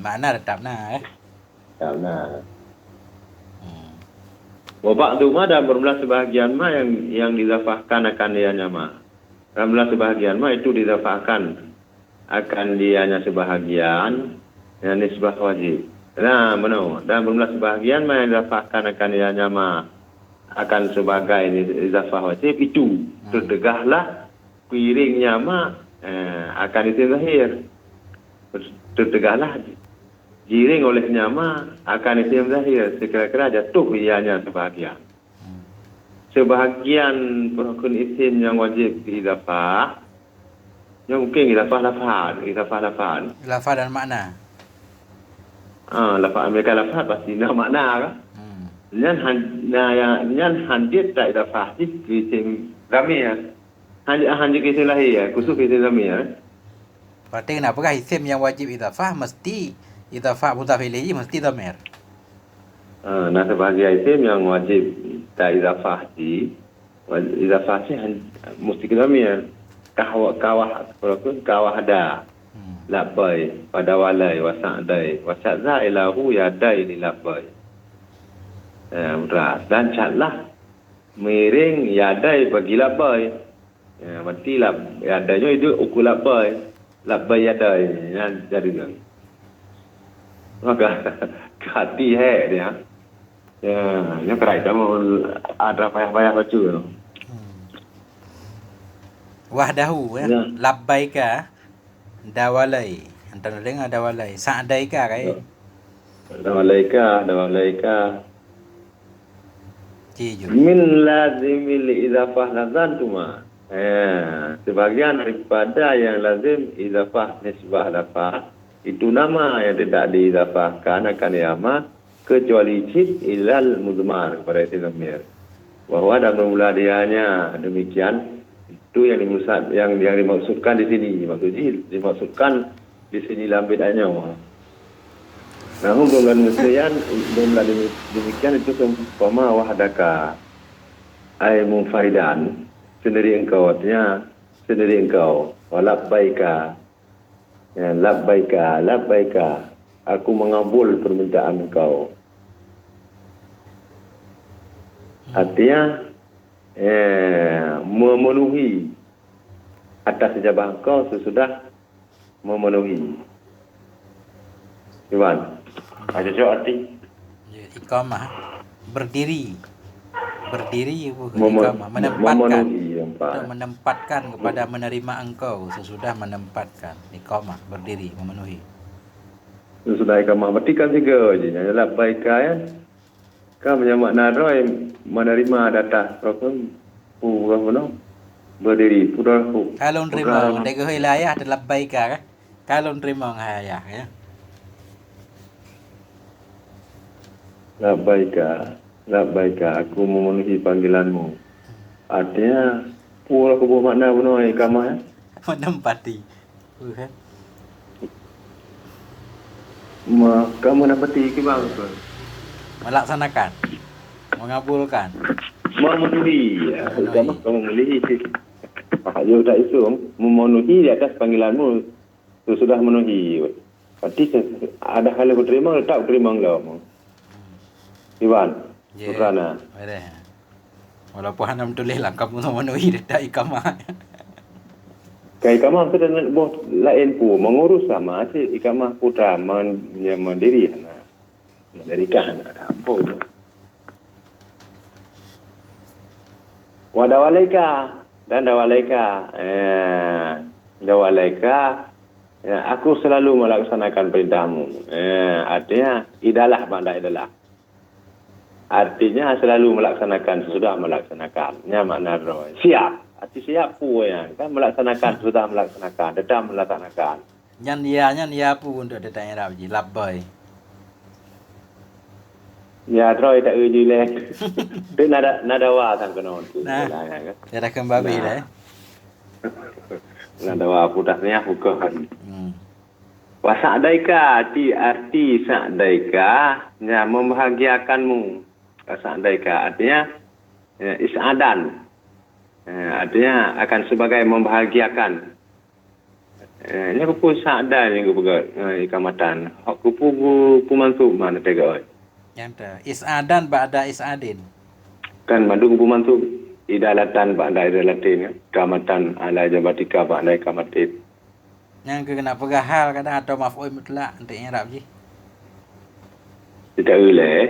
Makna tetap nah Karena Wabak tu mah dalam bermula sebahagian mah yang didafahkan akan dianya mah. Dalam bermula sebahagian mah itu didafahkan akan dianya sebahagian yang nisbah wajib. Nah, benar. Dalam bermula sebahagian mah yang didafahkan akan dianya mah akan sebagai nisbah wajib itu terdegahlah piringnya mah akan isim zahir. Terdegahlah jiring oleh nyama akan isim zahir sekira-kira jatuh ianya sebahagian. Sebahagian rukun isim yang wajib diidafah yang mungkin idafah lafaz. lafaz dan makna. Lafaz mereka lafaz pasti nak makna kan. Nyan hanjit tak idafah isim zamir. Hanjit isim lahir, khusus isim zamir. Berarti kenapa isim yang wajib idafah mesti idafah mudhaf ilaihi mesti dhamir. Nah sebahagian isim yang wajib tak idafah mesti ke dhamir. Kawah ada. Labai pada walai wasa'dai wasa'za ilahu yadai ni labai. Berat dan catlah miring yadai bagi labai. Berarti yadainya itu ukul labai. Labai yadai yang jadi ni. Maka hati dia. Yang kerai kamu ada payah-payah baca. Wahdahu ya. Labbaika dawalai. Antara dengan dawalai. Sa'daika kai. Dawalaika. Ciju. Min lazimil idafah lazan tuma. Sebagian daripada yang lazim idafah nisbah lafaz itu nama yang tidak diidafahkan akan yama kecuali cip ilal mudmar kepada isim dhamir. Bahwa dalam mula dianya demikian itu yang dimaksudkan di sini. Maksudnya dimaksudkan di sini dalam bedanya. Namun belum demikian itu seumpama wahdaka ay munfaridan sendiri engkau artinya sendiri engkau walabbaika. Ya, labbaika, aku mengabul permintaan engkau. Artinya, memenuhi atas ijabah engkau sesudah memenuhi. Iwan, ada jawab arti? Iqamah, berdiri iqamah, menempatkan kepada menerima engkau sesudah menempatkan. Iqamah, berdiri, memenuhi. Sesudah iqamah, berarti kan tiga je. Adalah baika ya. Kan menyamak nadra menerima data. Berdiri. Kalau nerima, dega hilayah adalah baika kan. Kalau nerima ngayah ya. Labbaika, aku memenuhi panggilanmu. Artinya, pura aku buat makna benar iqamah ya? Menempati. Kamu menempati iqamah apa? Melaksanakan. Mengabulkan. Memenuhi. Iqamah kamu memenuhi. Ya tak isu. Memenuhi di atas panggilanmu. Itu sudah memenuhi. Berarti ada hal yang terima atau tak terima engkau? Iwan. Bukan. Walaupun anda tulis lah kamu memenuhi detak iqamah. Kai iqamah tu dan buat lain pun mengurus sama si iqamah putra mandiri mendirikan apa. Wa dawalaika dan dawalaika ya, aku selalu melaksanakan perintahmu. Artinya idalah banda idalah. Artinya selalu melaksanakan, sesudah melaksanakan. Nya makna siap. Arti siap pun ya. Kan melaksanakan, sudah melaksanakan. Tetap melaksanakan. Nyan ya pun untuk datang Arab je. Labbai. nhà rồi đã ư như lên tức nada wa thằng cái non Nah. là kan Dia dah kembali dah. nada wa putahnya bukan Hmm. wa sa'daika arti sa'daika nya membahagiakanmu sa'daika artinya isadan artinya akan sebagai membahagiakan ini kupu sa'dan yang kupu ikamatan kupu pumantu mana tega Yang tu. Is'adan ba'da is'adin. kan mandung pumantu idalatan ba'da idalatin kamatan ala jabatika ba'da kamatin Yang kena pegah hal kadang atau maf'ul mutlak untuk i'rab je. tidak boleh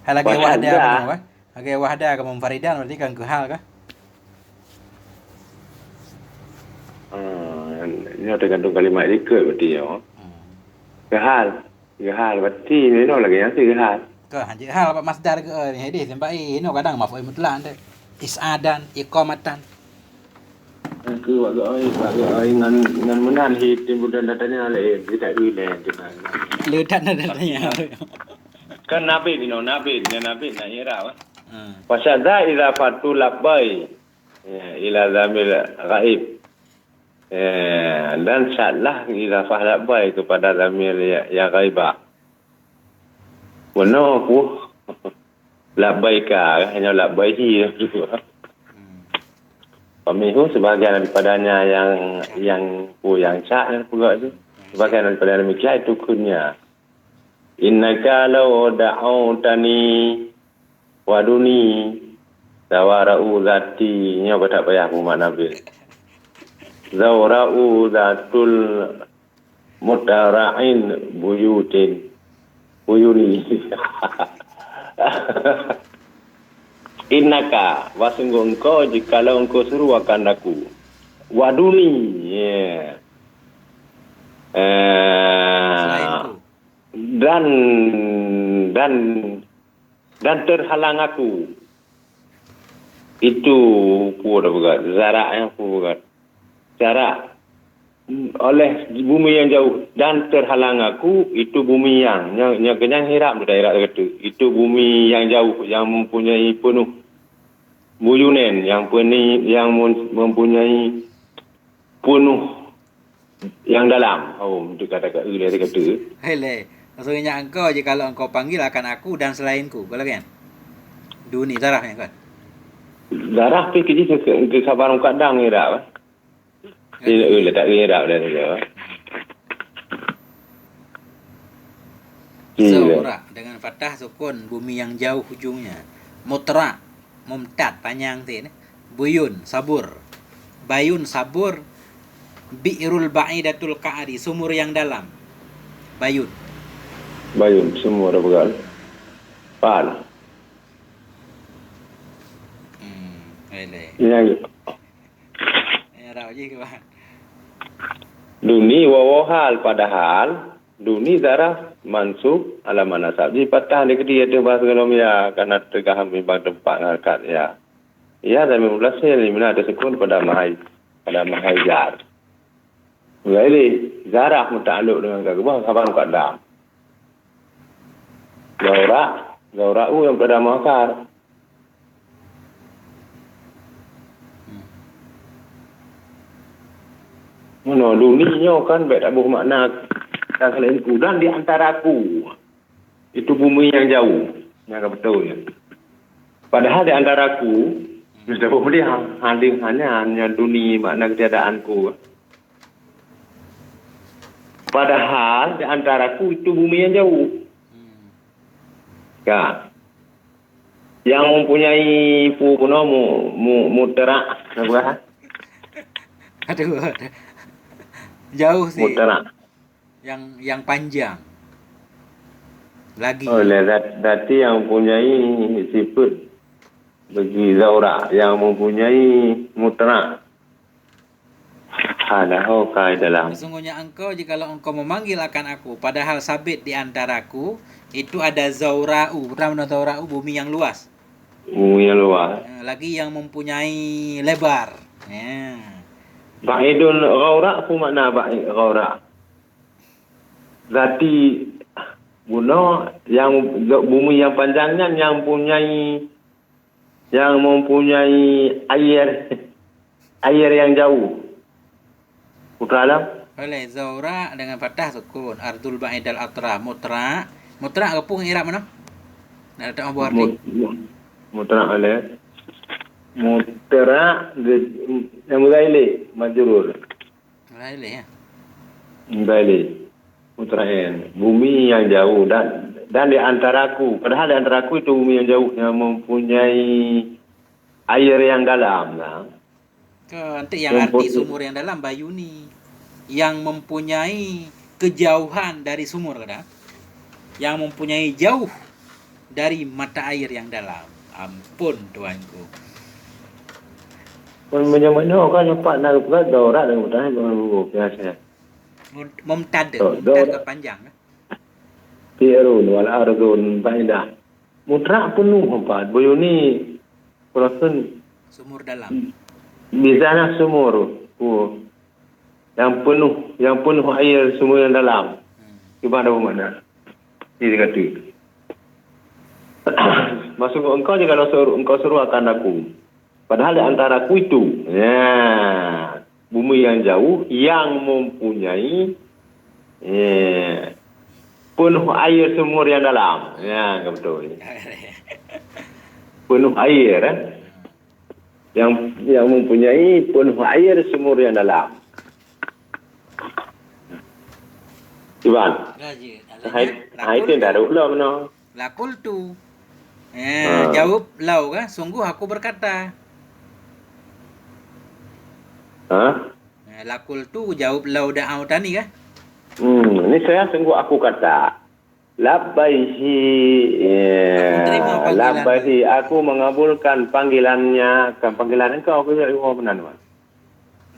Hal lagi Wahda. wahda benar apa? Lagi wahda ke munfaridan berarti kan ke hal kah? ini tergantung kalimat ikut berarti ya kehal berarti ini lagi yang kehal Ke hanya hal apa masdar ke ni hadis sampai ini kadang maf'ul mutlak ande. Is'adan, iqamatan. Cứ gọi ngân muốn ăn thì trên một lần datanya lại cái tại uy lệ thì mà Ledat nadanya. kan nabi ni no nabi na ira Fasadha idza fatu labbai ila zamil ghaib dan salah idza fahlabbai kepada zamil ya ghaibah Wano aku labbaika hanya labbaihi Pemihu sebagian daripadanya yang sah dan pula itu sebagian daripada demikian itu kunya innaka law da'utani waduni zawara'u zati nya tak payah aku makna bil zawara'u zatul mutara'in buyuni innaka wasungguh engkau jikalau engkau seru akan aku waduni Selainku. dan terhalang aku itu pura bukan zarak yang bukan zarak oleh bumi yang jauh dan terhalang aku itu bumi yang kenyang hirap daerah itu bumi yang jauh yang mempunyai penuh buyunen yang mempunyai penuh yang dalam itu kata-kata dia kata Hele. Maksudnya engkau jika kalau engkau panggil akan aku dan selainku. Kalau kan? Duni darahnya kan? darah tu kerja ke sabarang kadang hirap tidak tak hirap dah dia Zawra dengan fathah sukun bumi yang jauh ujungnya. Mutra mumtad panjang tu ni. Buyun sabur. Bayun sabur. Bi'rul ba'idatul ka'ari sumur yang dalam. Bayun. bayun semua dah begal pal Hele. yang Ya raw je ke bang. Duni wawahal padahal Duni darah mansub ala manasab. Jadi patah ni dia ada bahasa Ganomia karena tergaham bimbang tempat harkat ya. Ya dan mula saya ni mana ada sekun pada mahai jar. Jadi zarah muta'alluq dengan kagubah kapan kadam. Zaura'u yang pada makar. Mana dunia kan baik tak bermakna dan selainku dan di antara aku itu bumi yang jauh yang betul ya. Padahal di antara aku sudah boleh hanya dunia makna ketiadaanku. Padahal di antaraku itu bumi yang jauh. Ya. Yang mempunyai muterak apa? Aduh. Jauh sih. Muterak. Yang panjang. Lagi. Oh, berarti yang mempunyai sifat bagi zaura yang mempunyai muterak. Ada hokai dalam. Sesungguhnya engkau jikalau engkau memanggil akan aku padahal sabit di antaraku itu ada zaura'u. Pertama zaura'u bumi yang luas. Bumi yang luas. Lagi yang mempunyai lebar. Ya. Ba'idul ghaura apa makna ba'id ghaura? Zati Bunuh yang bumi yang panjangnya yang mempunyai air yang jauh. Putra alam. Oleh Zaura dengan fathah sukun. Ardul ba'idal atra. Mutra. Mutra kepung irab mana? Nak datang Abu Hardi. Mutra oleh. Mutra yang mulaili majrur. Mulai ya. Mulaili. Mutrain. Bumi yang jauh dan di antaraku. Padahal di antaraku itu bumi yang jauh yang mempunyai air yang dalam lah. Nanti yang arti sumur yang dalam Bayuni yang mempunyai kejauhan dari sumur kada, yang mempunyai jauh dari mata air yang dalam. Ampun tuanku. Macam mana kan cepat nak buat daurat dan utang biasa. Mumtad ke panjang. Tirun wal ardun baidah. Mutra penuh empat. Bayuni perasan Sumur dalam. di sana sumur. Yang penuh air sumur yang dalam. Gimana mana? Ini kata. Masuk engkau je kalau engkau suruh akan aku. Padahal di antara aku itu, bumi yang jauh yang mempunyai penuh air sumur yang dalam. Ya, betul. Penuh air, yang mempunyai penuh air sumur yang dalam. Iban. Hai itu dah ulah mana? Lakul tu. Jawab lau kan? Sungguh aku berkata. Lakul tu jawab lau da'au tani kan? Ini saya sungguh aku kata. Labbaihi. Labbaihi. Aku mengabulkan panggilannya. Panggilan engkau aku jadi orang benar.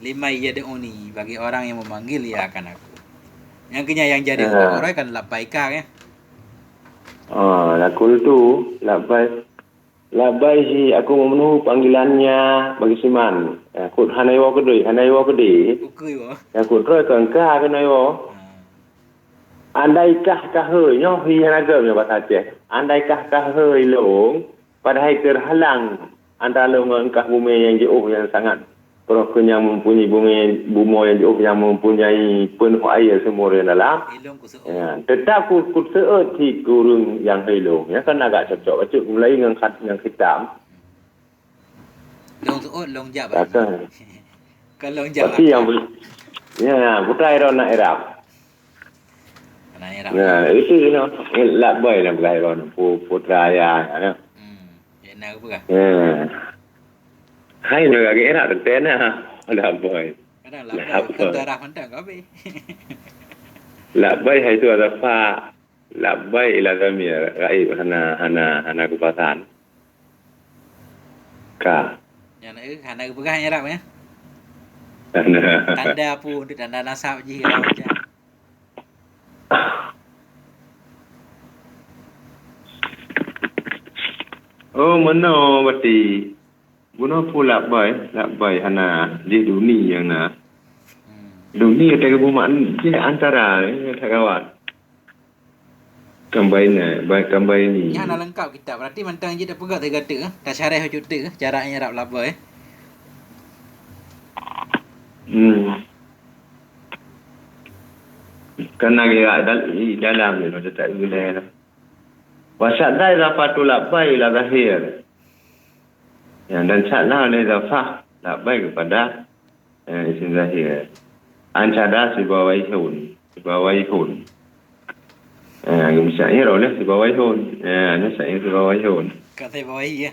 Lima yad'uni. Bagi orang yang memanggil ya akan aku. Yang kenya yang jadi orang kan labbaika kan? Lakul tu. Labbaihi. Aku memenuhi panggilannya bagi siman. Kut hanaiwa kedui. Ukui wo. Yang kut roy kengkah kenaiwa. Andaikah kaheunya hiyanaga bahasa Aceh. Andaikah kaheu long padahal terhalang antara engkah bumi yang jauh yang sangat Proken yang mempunyai bumi yang jauh yang mempunyai penuh air sumur yang dalam. Tetap kut seerti kurung yang hilong. Ya kan agak cocok. Cuk mulai dengan hitam. Long suot long jab. Kalau long jab. Pasti yang putra Iron nak Arab. Itu labai nak Iron putra ya. Ya nak apa? Hai nak lagi Arab tena. Labai. Kadang labai tentara pandang kau be. Labai hai itu ada fa. Labai ila zamir gaib hana kupasan. Ka. Ya nak hana bergah Arab ya. Tanda pun tanda nasab je kalau macam. Mana berarti guna pula labai hana di dunia yang na. Dunia tak kebumaan je antara tak kawan. Kambai ni. Ya nak lengkap kita. Berarti mentang je dah pegang 3 detik dah syarah juta caranya Arab labai. Kena kira dalam ni macam tak guna. Wasat dah dapat labai la zahir. Ya dan satlah le zafah labai kepada isim zahir. Ancada si bawai hun. Misalnya oleh si bawai hun. Ini saya si bawai hun. Kata bawai ya.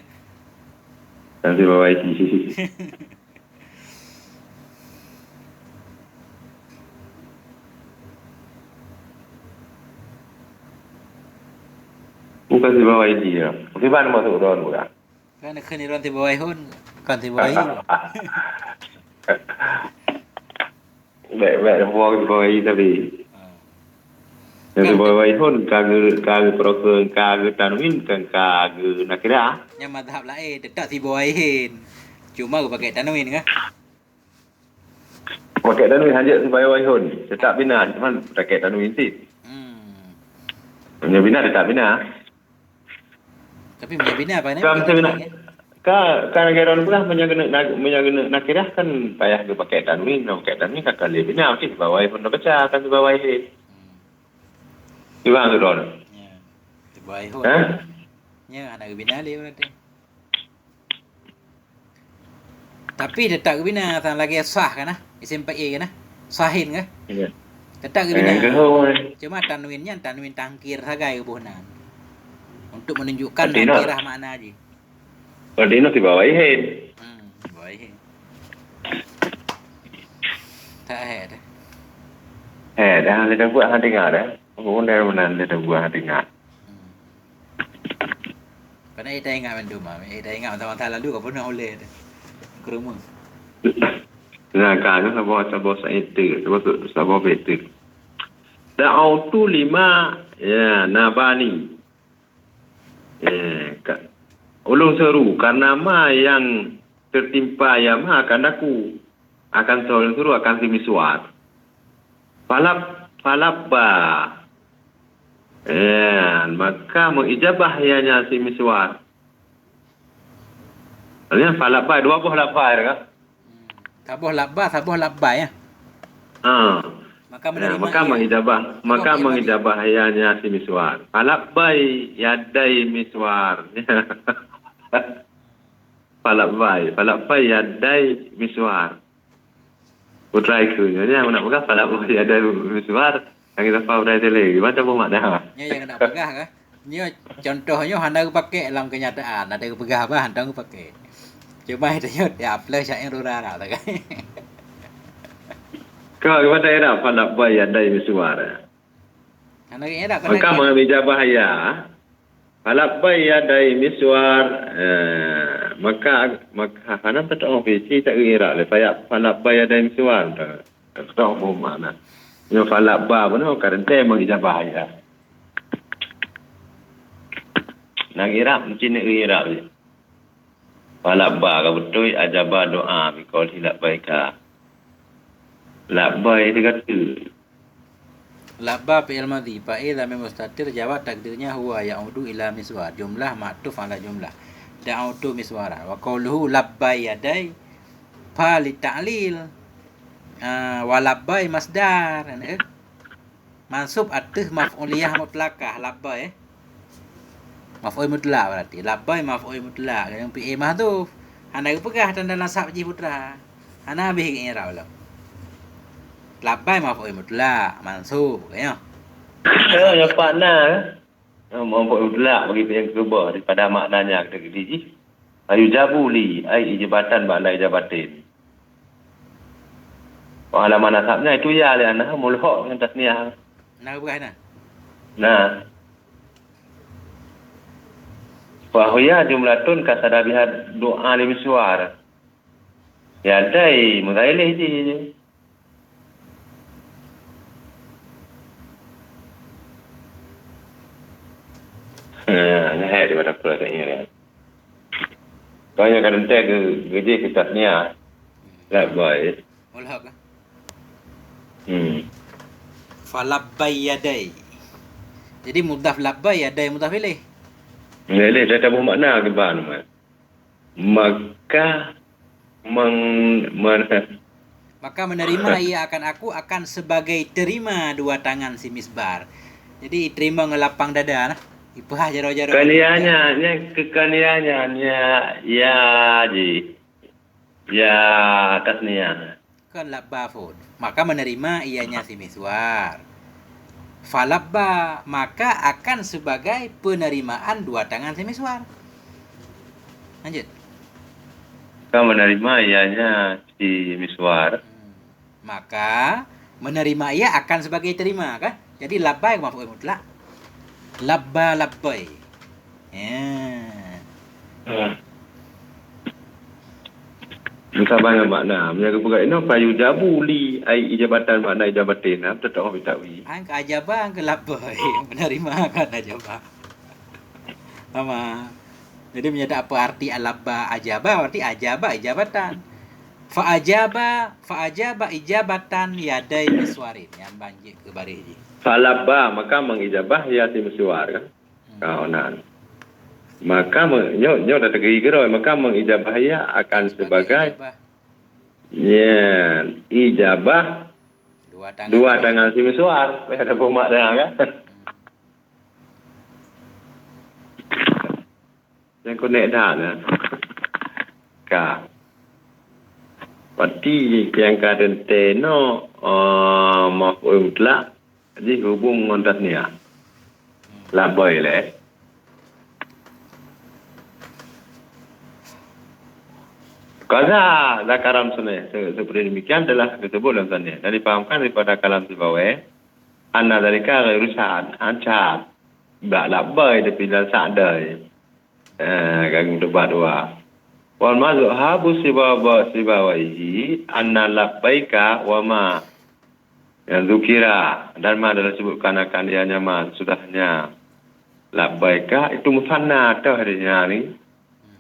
Kata bawai. Bukan si bawah dia. Di mana masuk ron bukan? Kan kena ron ti bawah hun, kan ti bawah. Baik buang di bawah tapi. Yang di bawah hun kage proker kage tanwin kan kage nakira. Yang madhab lain tetap ti bawah hin. Cuma aku pakai tanwin kan? Pakai tanwin hanya si bawah hun. Tetap bina cuma pakai tanwin sih. Punya bina dia tak bina. Tapi punya bina apa ni? Kan saya nak kan negara pula menyagena nakirah kan payah ke pakai tanwin, pakai tanwin kan kali bina okey bawah pun dah baca kan di bawah he. Iwang tu don. Ya. Terbaik ho. Ha? Ya, anak bina dia berarti. Tapi dia tak bina tan lagi sah kan ah. SMP kan ah. Sahin kan? Ya. Tetap bina. Ke ho. Cuma tanwinnya tanwin tangkir sagai kebunan. Untuk menunjukkan Berarti nak- nakirah makna aja. Berdino di bawah he. Baik. Tak ada. Dah dia buat hati dengar dah. Oh, dah mana dia buat hati dengar. Karena ita ingat mendum ah. Ita ingat tahun lalu kau pernah oleh tu. Kerumung. Nah, kan sabah saya itu, sabah betul. Da'autu lima ya nabani. Ulung seru karena ma yang tertimpa ya ma akan aku akan seru akan si miswar. Falabba. Maka mengijabah ianya si miswar. Artinya falabba dua buah labba kan? Tabuh labba ya. Maka menerima. Maka mengijabah ianya si miswar. Falabbai yadai miswar. Falabbai yadai miswar. Putra itu, jadi nak pegang falabbai yadai miswar. Yang kita faham dari lagi, macam apa makna? Ya yang nak pegang kan. Ini contohnya hendak pakai dalam kenyataan, ada pegang apa hendak pakai. Cuma itu ya apply saya rural lah kan. Kau kepada era falabbai yadai miswar. Hendak era kan. Maka mengijabah ya. Falabbai yadai miswar. Maka hana tak tahu visi tak kira le payah falabbai yadai miswar. Tak tahu mana. Yang falabba pun karena mengijabah ya. Nak kira mesti nak kira je. Falabba ka betul ajabah doa bikol hilap baika. Labbai dia kata. Labba fi'il madhi fa idza min mustatir jawab takdirnya huwa ya'udu ila miswar jumlah ma'tuf ala jumlah da'udu miswara wa qawluhu labbai yadai fa li ta'lil wa labbai masdar mansub atuh maf'uliyah mutlaqah labbai maf'ul mutlaq berarti labbai maf'ul mutlaq yang fi'il mahdhuf anda pegah tanda nasab ji putra ana bih i'rab lah labbai maf'ul mutlaq mansub ya. Yang partna maf'ul mutlaq bagi yang kedua daripada maknanya kita gigi. Ayu jabuli ai ijabatan makna ijabatin. Pengalaman nasabnya itu ya le ana mulhaq dengan tasniah. Nah bukan Nah. Fahuya jumlatun kasada biha doa li miswar. Ya dai mudhailih je. Ini daripada perasaan ini. Banyak kadang tag gaji kita ni tak baik. mulhaq falabbai yadai. Jadi mudhaf labbai yadai mudhaf ilaih. Ini dah tahu makna ke ban. Maka Maka menerima ia akan aku akan sebagai terima dua tangan si misbar. Jadi terima ngelapang dada nah. Ipah jaro-jaro. Kekaniannya ya ji. Ya tasniah. Kan labba fud. Maka menerima ianya si miswar. Falabba maka akan sebagai penerimaan dua tangan si miswar. Lanjut. Kau menerima ianya si miswar. Maka menerima ia akan sebagai terima kan? Jadi labbai maf'ul mutlaq. Labba labbai. Ya. Bukan banyak makna. Menjaga pegang ini payu jabuli ai ijabatan makna ijabatin. Apa tak tahu bitawi. Ang keajabah ang labbai. Menerima akan ajabah. Sama. Jadi menyata apa arti alabba ajabah? Arti ajabah ijabatan. Fa'ajaba ijabatan yadai miswarin yang banjir ke baris je. Falaba maka mengijabah ya si mesyuar kan. Kaonan. Maka nyo dah tergeri geroi maka mengijabah ya akan sebagai ijabah. Ya, ijabah dua tangan si mesyuar. Ada pemak dah kan. Yang konek dah lah. Ka. Pati yang kaden teno maf'ul mutlak jadi hubung dengan tasniah. Labai leh. Kaza zakaram sunai seperti demikian telah disebut dalam tasniah. Dan dipahamkan daripada kalam di bawah anna dalika ghairu syad ancat. Bak labai tapi dah sadai. Gang debat dua. Wal mazhabu sibawahi anna labbaika wa ma yang zukira dan ma adalah sebutkan akan dianya ma sudahnya labbaika itu musanna tau hadinya ni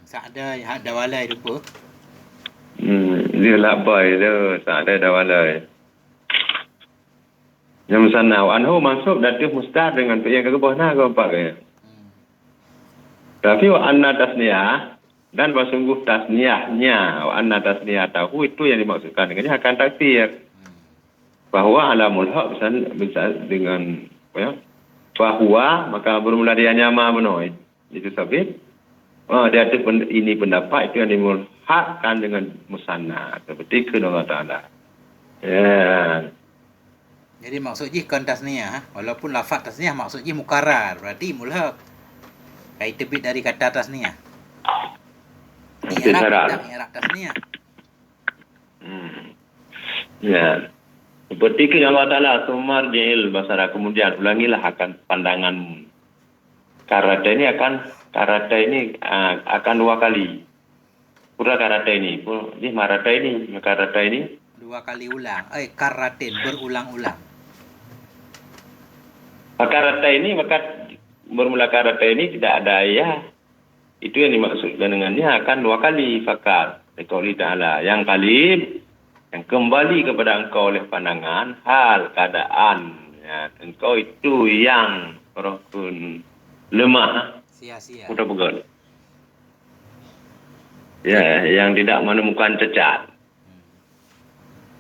Sa'dai hak dawalai rupa. Dia labbai dia sa'dai dawalai yang musanna wa anhu mansub dan dia mustad dengan yang ke bawah nah kau empat ke. Tapi wa anna tasniyah dan bersungguh tasniyahnya wa anna tasniyah tahu itu yang dimaksudkan dengannya akan takdir bahwa alamul haq bisa dengan ya bahwa maka bermula dia nyama benar itu sabit dia ada ini pendapat itu yang dimulhakkan dengan musanna seperti ke Allah Taala ya. Jadi maksudnya kan tasniyah walaupun lafaz tasniyah maksudnya mukarrar berarti mulhaq. Kai terbit dari kata tasniyah. I'rab tasniyah. Ya. Seperti ke Allah Ta'ala sumar jahil basara kemudian ulangilah akan pandangan karate ini akan dua kali. Pura karate ini, karate ini Dua kali ulang. Karatin berulang-ulang. Karate ini maka bermula karate ini tidak ada ya. Itu yang dimaksudkan dengannya akan dua kali fakat. Qauli Ta'ala yang kali yang kembali kepada engkau oleh pandangan hal keadaan ya, engkau itu yang rukun lemah sia-sia udah begal ya yang tidak menemukan cacat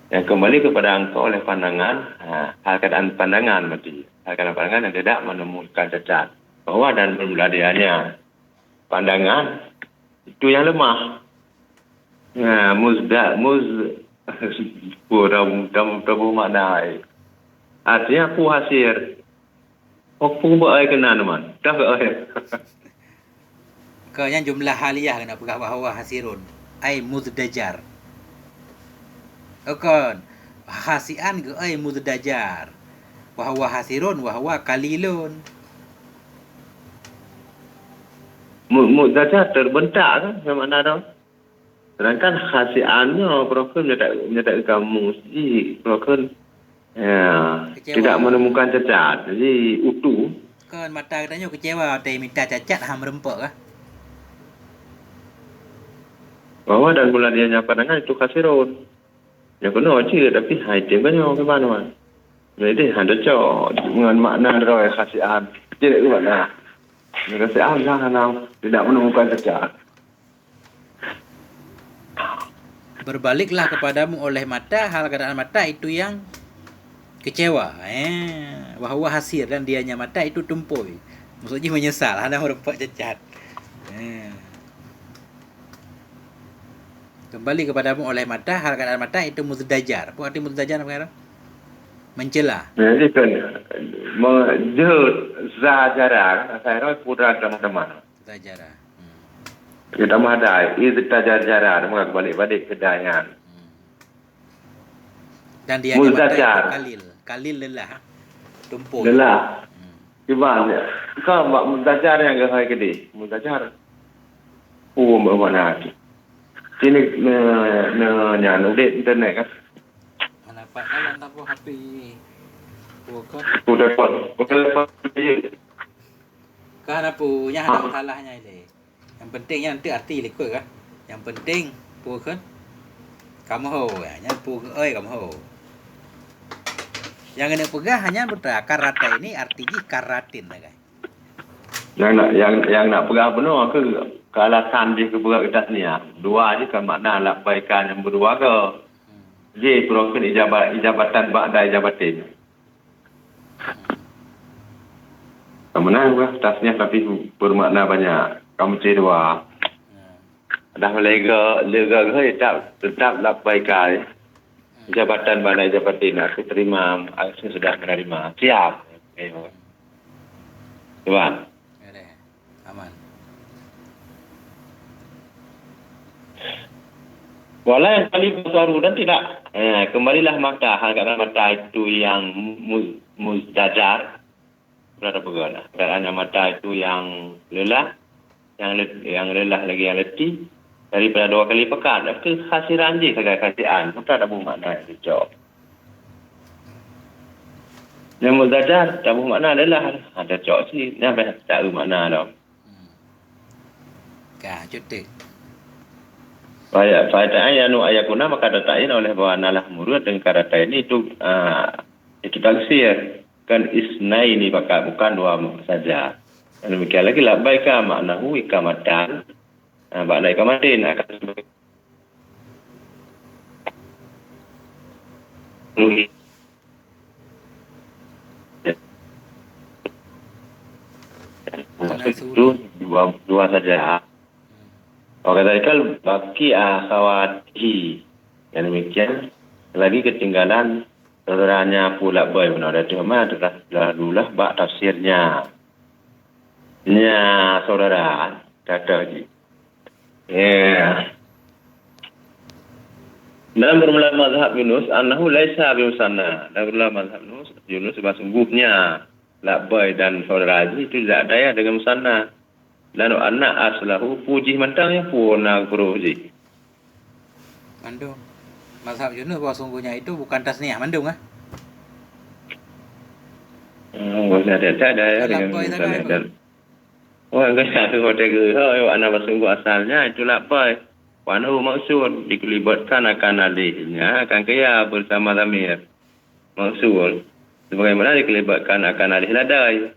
yang kembali kepada engkau oleh pandangan hal keadaan pandangan berarti hal keadaan pandangan yang tidak menemukan cacat bahwa dan bermula dianya pandangan itu yang lemah Tabu makna artinya aku hasir aku buat air kena teman dah air ke yang jumlah haliyah kena pegah bahwa hasirun ai muzdajar kan hasian ke ai muzdajar bahwa hasirun bahwa kalilun muzdajar terbentak kan yang mana dah. Sedangkan khasiannya Proken menyatakan kamu si Proken tidak menemukan cacat. Jadi utuh. Kan mata katanya kecewa dia minta cacat ham rempok kah? Bahwa dan mula dia nyapa dengan itu khasirun. Yang kena aja tapi item kan yang ke mana. Jadi ada cok dengan makna roy khasian. Tidak ke mana. Khasian lah tidak menemukan cacat. Berbaliklah kepadamu oleh mata hal keadaan mata itu yang kecewa bahwa hasir dan dianya mata itu tumpoi maksudnya menyesal anda merempak cacat kembali kepadamu oleh mata hal keadaan mata itu muzdajar apa arti muzdajar apa mencela jadi kan menjut zajara saya putra teman-teman zajara kita mahadai itu tajar-jarar balik-balik kedayan dan dia mata kalil lelah tumpul lelah gimana kau mak mutajar yang gak gede mutajar mana sini nyanu dek internet kan mana pak kalau tak HP udah kan punya ada salahnya ini yang pentingnya nanti arti likut kan yang penting bukan Kamu ho, hanya kamu ho. Yang ini pegah hanya betul karate ini artinya karatin lah guys. Yang nak pegang benar ke alasan dia ke berat atas ni ah. Dua je kan makna labaikan yang berdua ke. Jadi perokon ijabatan ba'da ijabatin. Menang lah tasnya tapi bermakna banyak. Kamu dua. Dah lega ke tetap labaikan. Jabatan ba'da ijabatin aku terima, aku sudah menerima. Siap. Tuan. Aman. Walau yang kali baru dan tidak. Kembalilah mata. Harapkan mata itu yang mustajar. Berada berada. Keadaannya mata itu yang lelah. Yang lelah lagi yang letih. Daripada 2 kali pekan. Khasiran je sebagai khasiran. Maka tak bermakna yang dicok. Yang mustajar tak bermakna lelah. Ada cok sih. Yang tak bermakna tau. Cutik. Faedah yang ayakuna maka datain oleh bahwa nalah murud dengan kata ini itu taksir kan isnai ini bukan 2 saja. Dan demikian lagi labaika maknahu ikamatan. Makna ikamatin akan itu dua saja. Orang radikal baki akhawati. Yang demikian lagi ketinggalan saudaranya pula boy benar itu mah lalulah bak tafsirnya. Nya saudara kata lagi. Dalam bermula mazhab Yunus annahu laisa bimusanna. Dalam bermula mazhab Yunus sesungguhnya labai dan saudara itu tidak daya dengan musanna. Lalu anak aslahu puji mantang yang puna kuruji. Mandung. Mazhab Yunus bahwa sungguhnya itu bukan tasniah mandung ah. Ada dengan misalnya. Enggak satu hotel ke. Anak sungguh asalnya itu labai. Wanahu maksud dikelibatkan akan alihnya akan kaya bersama zamir. Maksud sebagaimana dikelibatkan akan alih ladai.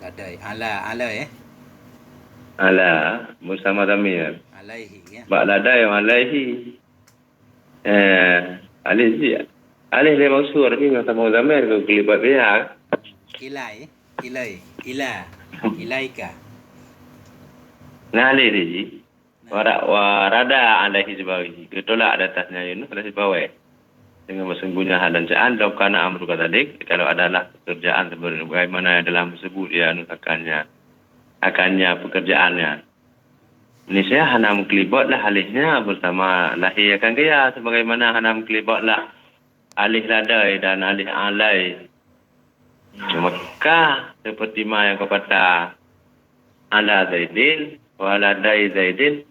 Ladai. Ala Ala bersama zamir. Alaihi ya. Bak ladai yang alaihi. Alih dia maksud tapi sama zamir ke kelibat pihak. Ilaika. Ngalih dia. Warada alaihi sebagai. Ketolak ada atasnya Yunus ada sebagai. Dengan bersembunyi hal dan ja'an dalam kana amru katadik. Kalau adalah pekerjaan sebenarnya bagaimana dalam tersebut dia akannya pekerjaannya. Ini saya hana mengkelibatlah alihnya bersama lahir akan kaya sebagaimana hana mengkelibatlah alih ladai dan alih alai. Maka seperti yang kau kata ala zaidin wa ladai zaidin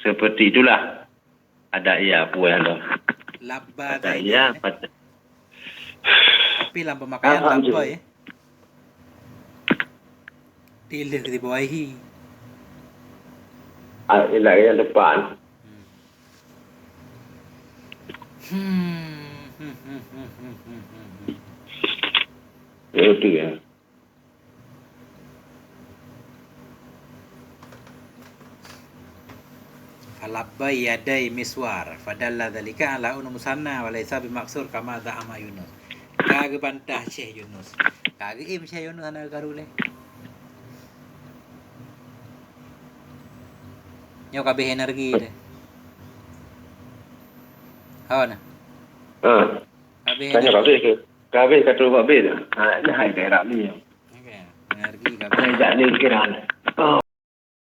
seperti itulah ada ia puan dah. Labba ada ia pada tapi dalam pemakaian labba ya. Tilir di bawahi. Ialah yang depan. Itu ya. Falabba yadai miswar fadalla dhalika ala unu musanna wa laysa bimaksur kama za'ama Yunus. Kage bantah Syekh Yunus. Kage Syekh Yunus ana karule. Nyo kabeh energi deh. Hawana. Tanya kabeh kata Pak B dah. Dah hai daerah ni. Okey. Energi kabeh. Tak ada kiraan.